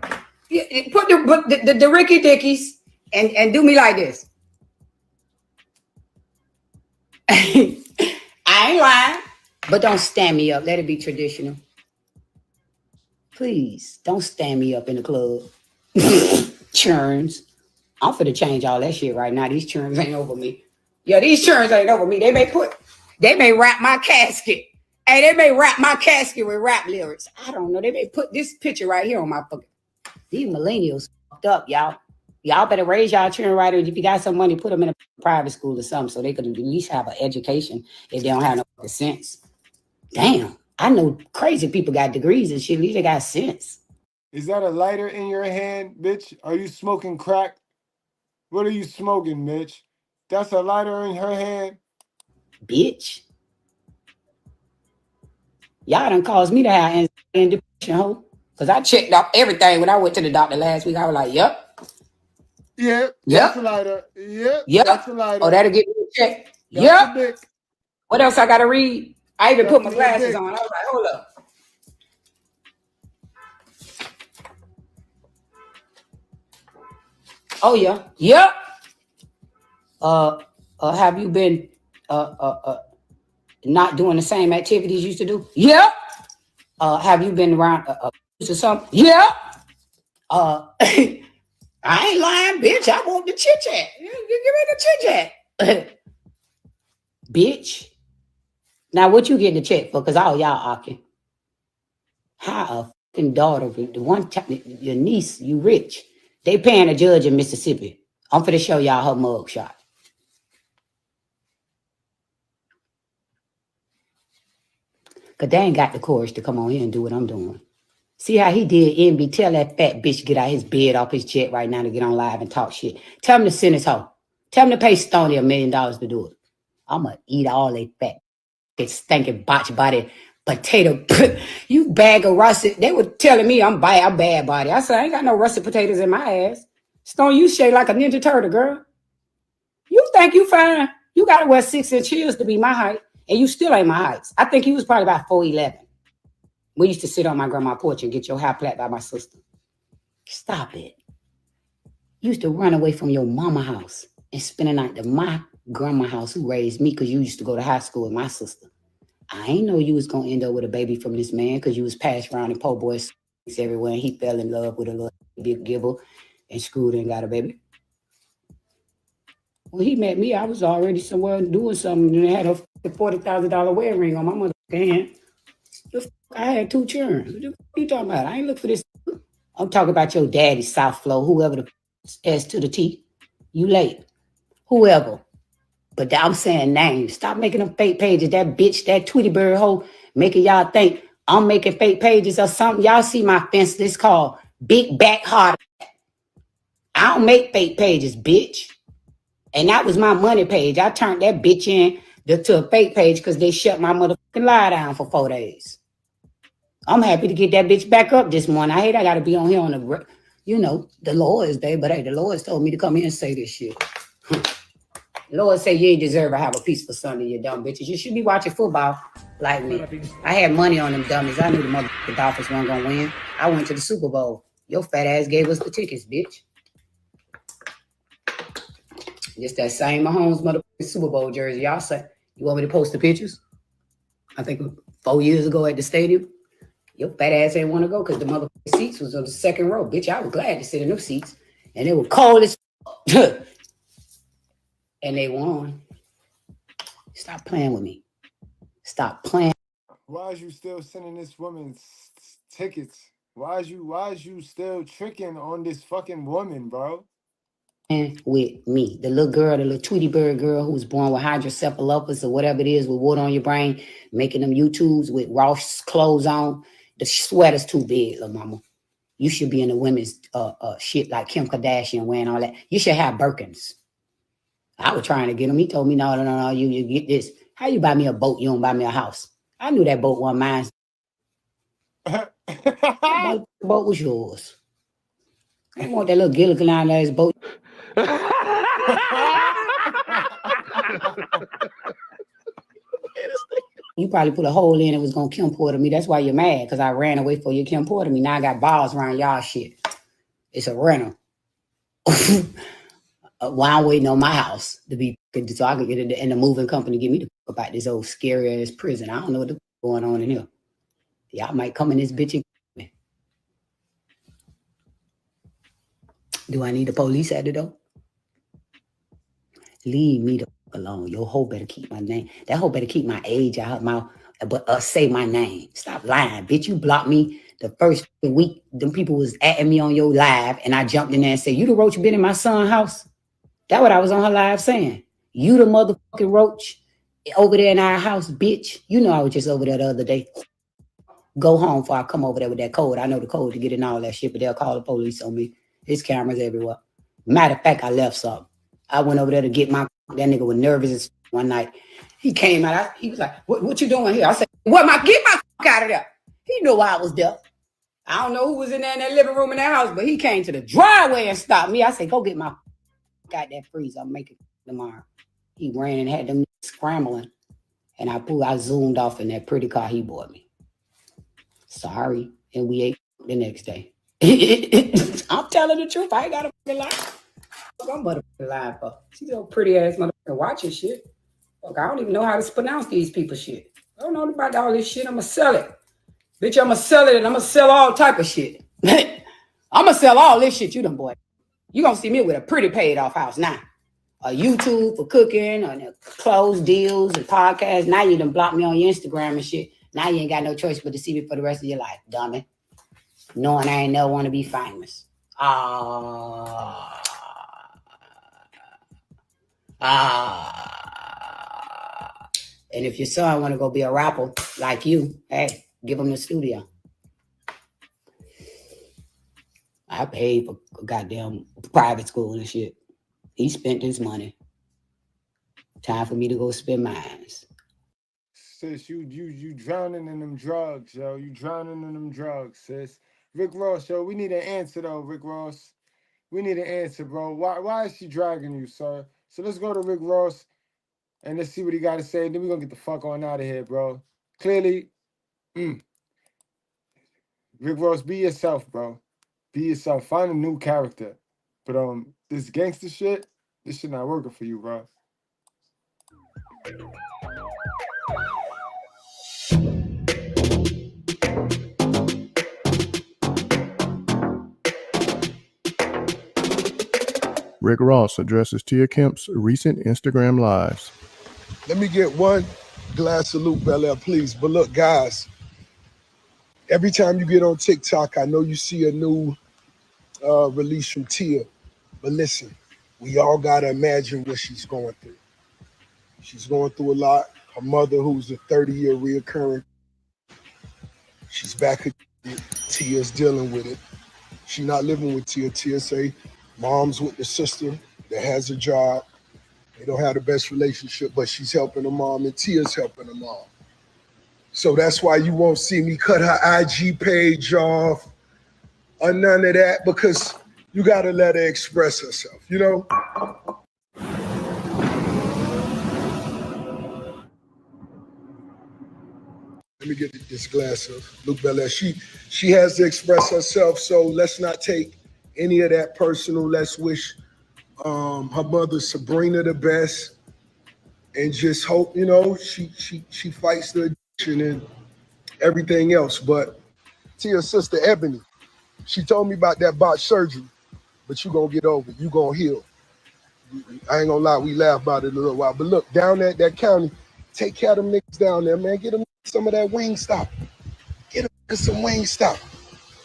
Put the Ricky Dickies and do me like this. I ain't lying, but don't stand me up. Let it be traditional. Please don't stand me up in the club. Churns. I'm finna change all that shit right now. These churns ain't over me. Yeah, these churns ain't over me. They may wrap my casket. Hey, they may wrap my casket with rap lyrics. I don't know. They may put this picture right here on my fucking. These millennials fucked up, y'all. Y'all better raise y'all children right. If you got some money, put them in a private school or something so they could at least have an education if they don't have no sense. Damn, I know crazy people got degrees and shit. At least they got sense.
Is that a lighter in your hand, bitch? Are you smoking crack? What are you smoking, bitch? That's a lighter in her hand.
Bitch. Y'all done caused me to have anxiety and depression, ho. Because I checked off everything when I went to the doctor last week. I was like, yep.
Yep, that's a lighter. Yep, that's a lighter.
Oh, that'll get me a check.
That's
Yep.
a dick.
What else I got to read? I even put my glasses
dick.
on. I was like, hold up. Oh, yeah. Yep. Have you been not doing the same activities you used to do? Yep. Have you been around or something? Yep. I ain't lying, bitch. I want the chit chat. Give me the chit chat. Bitch. Now, what you getting the check for? Because all y'all arguing. How a fucking daughter, the one time, your niece, you rich. They paying a judge in Mississippi. I'm finna show y'all her mug shot. Because they ain't got the courage to come on here and do what I'm doing. See how he did envy. Tell that fat bitch to get out his bed off his jet right now to get on live and talk shit. Tell him to send his hoe. Tell him to pay Stoney $1 million to do it. I'm going to eat all they fat, stinking botch body, potato. You bag of russet. They were telling me I'm bad body. I said, I ain't got no russet potatoes in my ass. Stone, you shaped like a Ninja Turtle, girl. You think you fine. You got to wear 6-inch heels to be my height. And you still ain't my height. I think he was probably about 4'11". We used to sit on my grandma's porch and get your hair plait by my sister. Stop it. You used to run away from your mama house and spend the night at my grandma house who raised me because you used to go to high school with my sister. I ain't know you was going to end up with a baby from this man because you was passed around in po' boys everywhere and he fell in love with a little big gibble and screwed and got a baby. When he met me, I was already somewhere doing something and I had a $40,000 wedding ring on my mother's hand. I had 2 children. What you talking about? I ain't look for this. I'm talking about your daddy, South Flow, whoever the S to the T. You late. Whoever. But I'm saying names. Stop making them fake pages. That bitch, that Tweety Bird hoe, making y'all think I'm making fake pages or something. Y'all see my fence. This called Big Back Heart. I don't make fake pages, bitch. And that was my money page. I turned that bitch in to a fake page because they shut my motherfucking lie down for 4 days. I'm happy to get that bitch back up this morning. I hate I got to be on here on the, the Lord's Day, but hey, the Lord's told me to come here and say this shit. The Lord said you ain't deserve to have a peaceful Sunday, you dumb bitches. You should be watching football like me. I had money on them dummies. I knew the motherfucking Dolphins weren't going to win. I went to the Super Bowl. Your fat ass gave us the tickets, bitch. Just that same Mahomes motherfucking Super Bowl jersey. Y'all say, you want me to post the pictures? I think 4 years ago at the stadium. Your fat ass ain't want to go because the motherfucking seats was on the second row. Bitch, I was glad to sit in those seats. And they were cold as and they won. Stop playing with me. Stop playing.
Why is you still sending this woman tickets? Why is you still tricking on this fucking woman, bro?
With me, the little girl, the little Tweety Bird girl who was born with hydrocephalus or whatever it is with water on your brain, making them YouTubes with Ross clothes on. The sweater's too big, little mama. You should be in the women's shit like Kim Kardashian wearing all that. You should have Birkins. I was trying to get him. He told me, no, you get this. How you buy me a boat? You don't buy me a house. I knew that boat wasn't mine. That boat was yours. I want that little Gilligan ass boat. You probably put a hole in it was gonna Kim Porter me. That's why you're mad, because I ran away for you, Kim Porter me. Now I got balls around y'all shit. It's a rental. While I'm waiting on my house to be so I can get it, and the moving company get me to fuck about this old scary ass prison. I don't know what's going on in here. Y'all might come in this bitch and me. Do I need the police at the door? Leave me the fuck alone. Your hoe better keep my name. That hoe better keep my age out her mouth, but say my name. Stop lying, bitch. You blocked me the first week. Them people was atting me on your live, and I jumped in there and said, "You the roach been in my son's house?" That's what I was on her live saying. You the motherfucking roach over there in our house, bitch. You know I was just over there the other day. Go home before I come over there with that code. I know the code to get in all that shit, but they'll call the police on me. His cameras everywhere. Matter of fact, I left something. I went over there to get my, that nigga was nervous as one night. He came out, he was like, what you doing here? I said, get my fuck out of there. He knew why I was there. I don't know who was in there in that living room in that house, but he came to the driveway and stopped me. I said, go get my got that freeze. I'll make it tomorrow. He ran and had them scrambling. And I zoomed off in that pretty car he bought me. Sorry. And we ate the next day. I'm telling the truth. I ain't got a lie. I'm motherfucking lying for. She's a pretty ass motherfucker watching shit. Look, I don't even know how to pronounce these people's shit. I don't know about all this shit. I'm going to sell it. Bitch, I'm going to sell it and I'm going to sell all type of shit. I'm going to sell all this shit you done bought. You going to see me with a pretty paid off house now. A YouTube for cooking, or clothes deals and podcasts. Now you done block me on your Instagram and shit. Now you ain't got no choice but to see me for the rest of your life, dummy. Knowing I ain't never want to be famous. And if your son want to go be a rapper like you, hey, give him the studio. I paid for goddamn private school and shit. He spent his money. Time for me to go spend mine.
Sis, you drowning in them drugs, yo. You drowning in them drugs, sis. Rick Ross, yo, we need an answer though, Rick Ross. We need an answer, bro. Why is she dragging you, sir? So let's go to Rick Ross and let's see what he got to say. Then we're gonna get the fuck on out of here, bro. Clearly, Rick Ross, be yourself, bro. Be yourself. Find a new character. But this gangster shit, this shit not working for you, bro.
Rick Ross addresses Tia Kemp's recent Instagram lives.
Let me get one glass of Luke Belair, please. But look, guys, every time you get on TikTok, I know you see a new release from Tia. But listen, we all got to imagine what she's going through. She's going through a lot. Her mother, who's a 30-year reoccurring, she's back at it. Tia's dealing with it. She's not living with Tia. Tia say mom's with the sister that has a job. They don't have the best relationship, but she's helping her mom and Tia's helping her mom. So that's why you won't see me cut her IG page off or none of that, because you got to let her express herself, you know? Let me get this glass of Luke Belair. She has to express herself, so let's not take any of that personal. Let's wish her mother Sabrina the best, and just hope, you know, she fights the addiction and everything else. But Tia's sister Ebony, she told me about that botched surgery, but you gonna get over it. You gonna heal. I ain't gonna lie, we laugh about it a little while. But look, down at that county, take care of them niggas down there, man. Get them some of that Wingstop. Get them some Wingstop.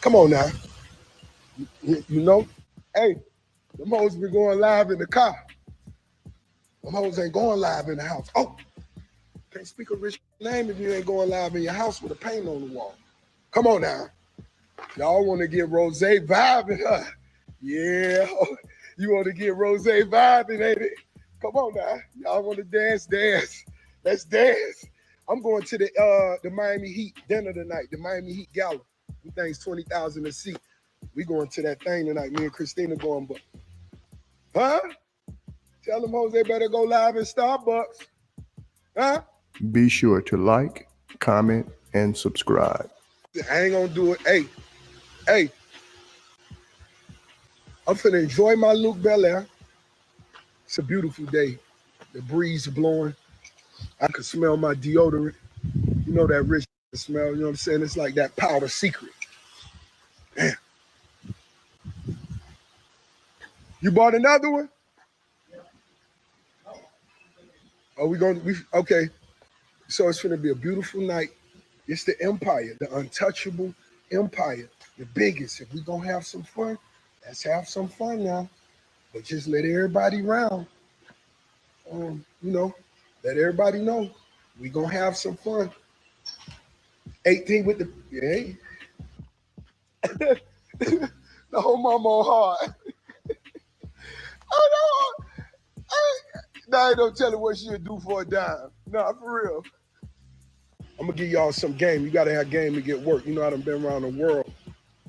Come on now. You know? Hey, them hoes be going live in the car. Them hoes ain't going live in the house. Oh, can't speak a rich name if you ain't going live in your house with a paint on the wall. Come on now. Y'all want to get Rose vibing, huh? Yeah. You want to get Rose vibing, ain't it? Come on now. Y'all want to dance? Let's dance. I'm going to the Miami Heat dinner tonight, the Miami Heat Gala. We things $20,000 a seat. We going to that thing tonight. Me and Christina going, but huh? Tell them hoes they better go live in Starbucks. Huh?
Be sure to like, comment, and subscribe.
I ain't gonna do it. Hey, I'm finna enjoy my Luke Belair. It's a beautiful day. The breeze blowing. I can smell my deodorant. You know that rich smell, you know what I'm saying? It's like that powder secret. Man. You bought another one? Are we okay. So it's gonna be a beautiful night. It's the empire, the untouchable empire, the biggest. If we gonna have some fun, let's have some fun now. But just let everybody round. Let everybody know we gonna have some fun. 18 with the the whole mama on hard. Oh no! Now I don't tell her what she'll do for a dime. Nah, for real. I'm gonna give y'all some game. You gotta have game to get work. You know I done been around the world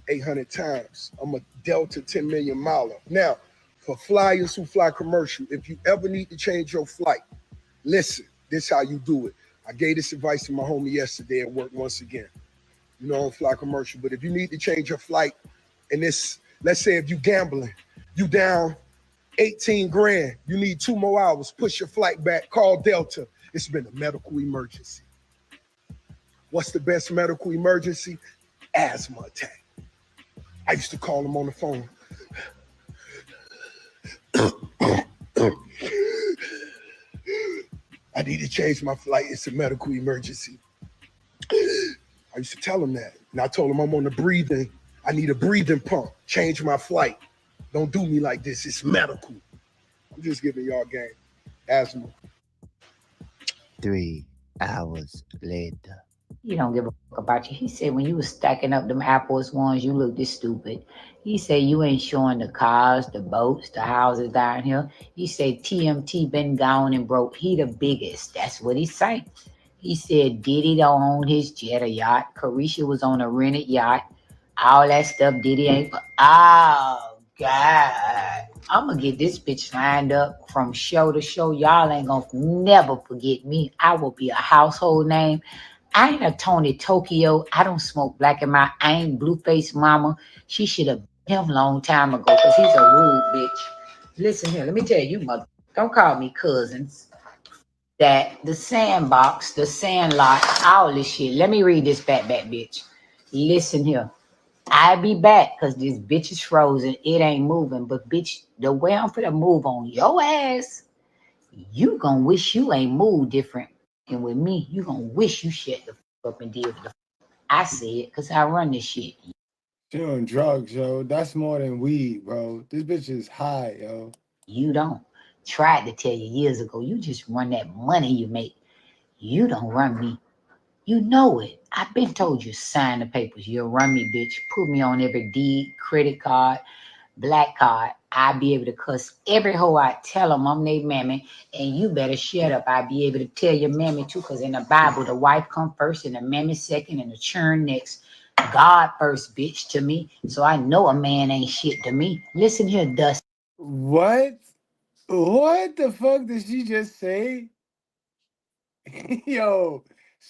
800 times. I'm a Delta 10 million miler. Now, for flyers who fly commercial, if you ever need to change your flight, listen, this is how you do it. I gave this advice to my homie yesterday at work once again. You know, I don't fly commercial, but if you need to change your flight, and this, let's say if you gambling, you down 18 grand, you need 2 more hours, push your flight back, call Delta. It's been a medical emergency. What's the best medical emergency? Asthma attack. I used to call them on the phone. I need to change my flight. It's a medical emergency. I used to tell them that. And I told them I'm on the breathing. I need a breathing pump. Change my flight. Don't do me like this. It's medical. I'm just giving y'all game. Asthma.
3 hours later.
He don't give a fuck about you. He said when you was stacking up them Air Force Ones, you looked this stupid. He said you ain't showing the cars, the boats, the houses down here. He said TMT been gone and broke. He the biggest. That's what he said. He said Diddy don't own his jet or yacht. Carisha was on a rented yacht. All that stuff Diddy ain't. Oh, God. I'm going to get this bitch lined up from show to show. Y'all ain't going to never forget me. I will be a household name. I ain't a Tony Tokyo. I don't smoke black and my. I ain't Blueface Mama. She should have been him a long time ago because he's a rude bitch. Listen here, let me tell you, mother. Don't call me cousins. That the sandbox, the sandlot, all this shit. Let me read this back, bitch. Listen here. I be back because this bitch is frozen. It ain't moving. But bitch, the way I'm finna move on your ass, you gonna wish you ain't moved different. And with me, you gonna wish you shut the fuck up and did what the fuck I said, because I run this shit.
She on drugs, yo. That's more than weed, bro. This bitch is high, yo.
You don't. Tried to tell you years ago, you just run that money you make. You don't run me. You know it. I've been told you, sign the papers. You'll run me, bitch. Put me on every deed, credit card, black card. I'll be able to cuss every hoe I tell them I'm their mammy, and you better shut up. I'll be able to tell your mammy too, because in the Bible, the wife come first, and the mammy second, and the churn next. God first, bitch, to me. So I know a man ain't shit to me. Listen here, Dust.
What? What the fuck did she just say? Yo,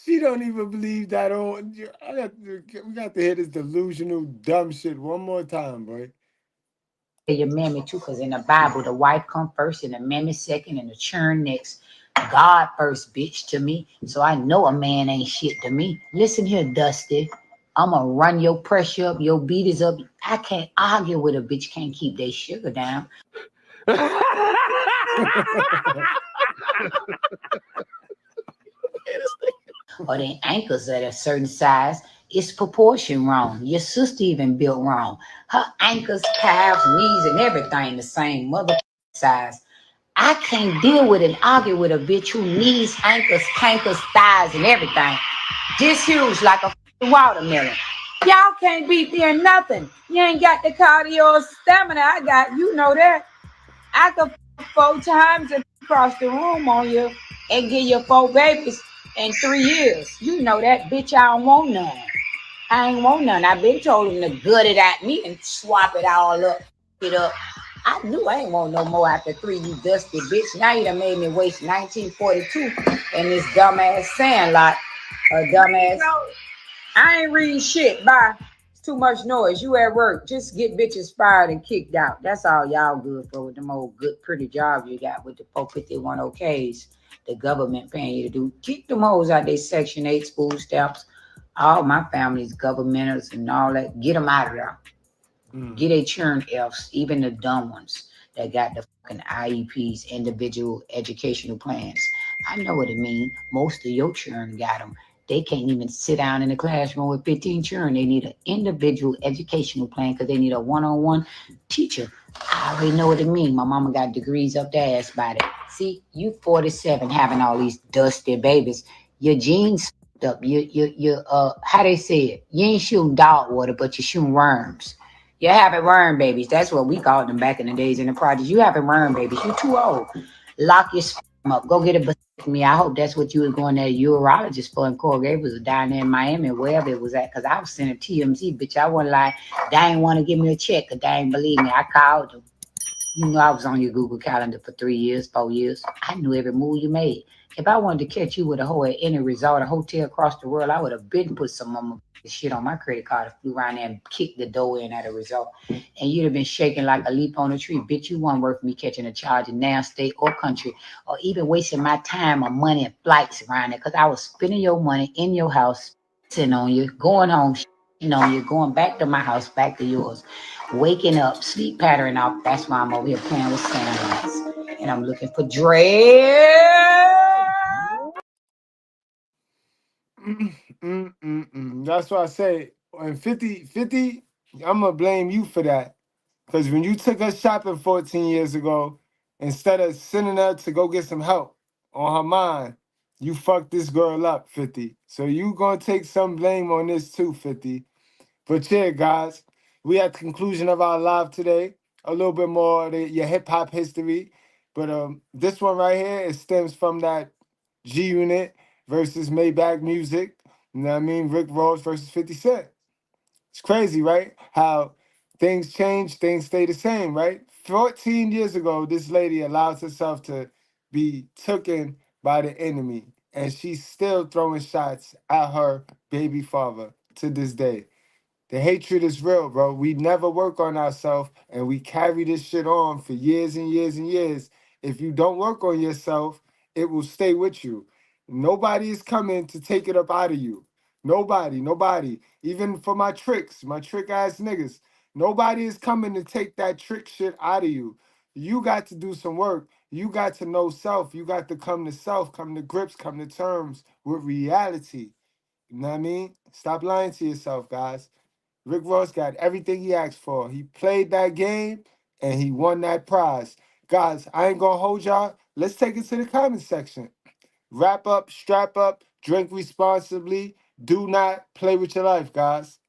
she don't even believe that on. We got to hear this delusional dumb shit one more time, boy.
Your mammy too, because in the Bible, the wife come first, and the mammy second, and the churn next. God first, bitch, to me. So I know a man ain't shit to me. Listen here, Dusty. I'm gonna run your pressure up, your beat is up. I can't argue with a bitch, can't keep their sugar down. Or their ankles at a certain size. It's proportion wrong. Your sister even built wrong. Her ankles, calves, knees, and everything the same mother size. I can't deal with and argue with a bitch who knees, ankles, cankles, thighs, and everything. This huge like a watermelon. Y'all can't beat me in nothing. You ain't got the cardio stamina I got. You know that. I could 4 times and cross the room on you and give you 4 babies in 3 years. You know that, bitch. I don't want none. I ain't want none. I've been told him to gut it at me and swap it all up, get up. I knew I ain't want no more after 3, you dusty bitch. Now you done made me waste 1942 in this dumbass sandlot. Dumbass. I ain't reading shit. Bye.
too much noise. You at work, just get bitches fired and kicked out. That's all y'all good for with them old good pretty jobs you got with the 451 OKs. The government paying you to do. Keep them hoes out they Section 8 school stamps. All my family's governmentals and all that. Get them out of there. Get a churn Fs, even the dumb ones that got the fucking IEPs, individual educational plans. I know what it means. Most of your churn got them. They can't even sit down in the classroom with 15 children. They need an individual educational plan because they need a one-on-one teacher. I already know what it means. My mama got degrees up their ass about it. See, you 47 having all these dusty babies. Your genes f***ed up. How they say it? You ain't shooting dog water, but you're shooting worms. You're having worm babies. That's what we called them back in the days in the projects. You having worm babies. You too old. Lock your sperm up. Go get a vasectomy. I hope that's what you was going to a urologist for in Coral Gables or down there in Miami, wherever it was at. Because I was sending TMZ, bitch. I wasn't like, they ain't want to give me a check because they ain't believe me. I called them. You know I was on your Google Calendar for 3 years, 4 years. I knew every move you made. If I wanted to catch you with a hoe at any resort or hotel across the world, I would have been put some shit on my credit card and flew around there and kicked the door in at a resort. And you'd have been shaking like a leaf on a tree. Bitch, you weren't worth me catching a charge in now state or country or even wasting my time or money and flights around there because I was spending your money in your house, sitting on you, going home, on you, going back to my house, back to yours, waking up, sleep pattern off. That's why I'm over here playing with sandlights. And I'm looking for Dre.
That's why I say, and 50, I'm going to blame you for that. Because when you took us shopping 14 years ago, instead of sending her to go get some help on her mind, you fucked this girl up, 50. So you going to take some blame on this too, 50. But yeah, guys, we at the conclusion of our live today. A little bit more of your hip hop history. But this one right here, it stems from that G Unit versus Maybach Music. You know what I mean? Rick Ross versus 50 Cent. It's crazy, right? How things change, things stay the same, right? 14 years ago, this lady allows herself to be taken by the enemy, and she's still throwing shots at her baby father to this day. The hatred is real, bro. We never work on ourselves, and we carry this shit on for years and years and years. If you don't work on yourself, it will stay with you. Nobody is coming to take it up out of you. Nobody. Even for my trick ass niggas. Nobody is coming to take that trick shit out of you. You got to do some work. You got to know self. You got to come to self, come to grips, come to terms with reality. You know what I mean? Stop lying to yourself, guys. Rick Ross got everything he asked for. He played that game and he won that prize. Guys, I ain't gonna hold y'all. Let's take it to the comment section. Wrap up, strap up, drink responsibly. Do not play with your life, guys.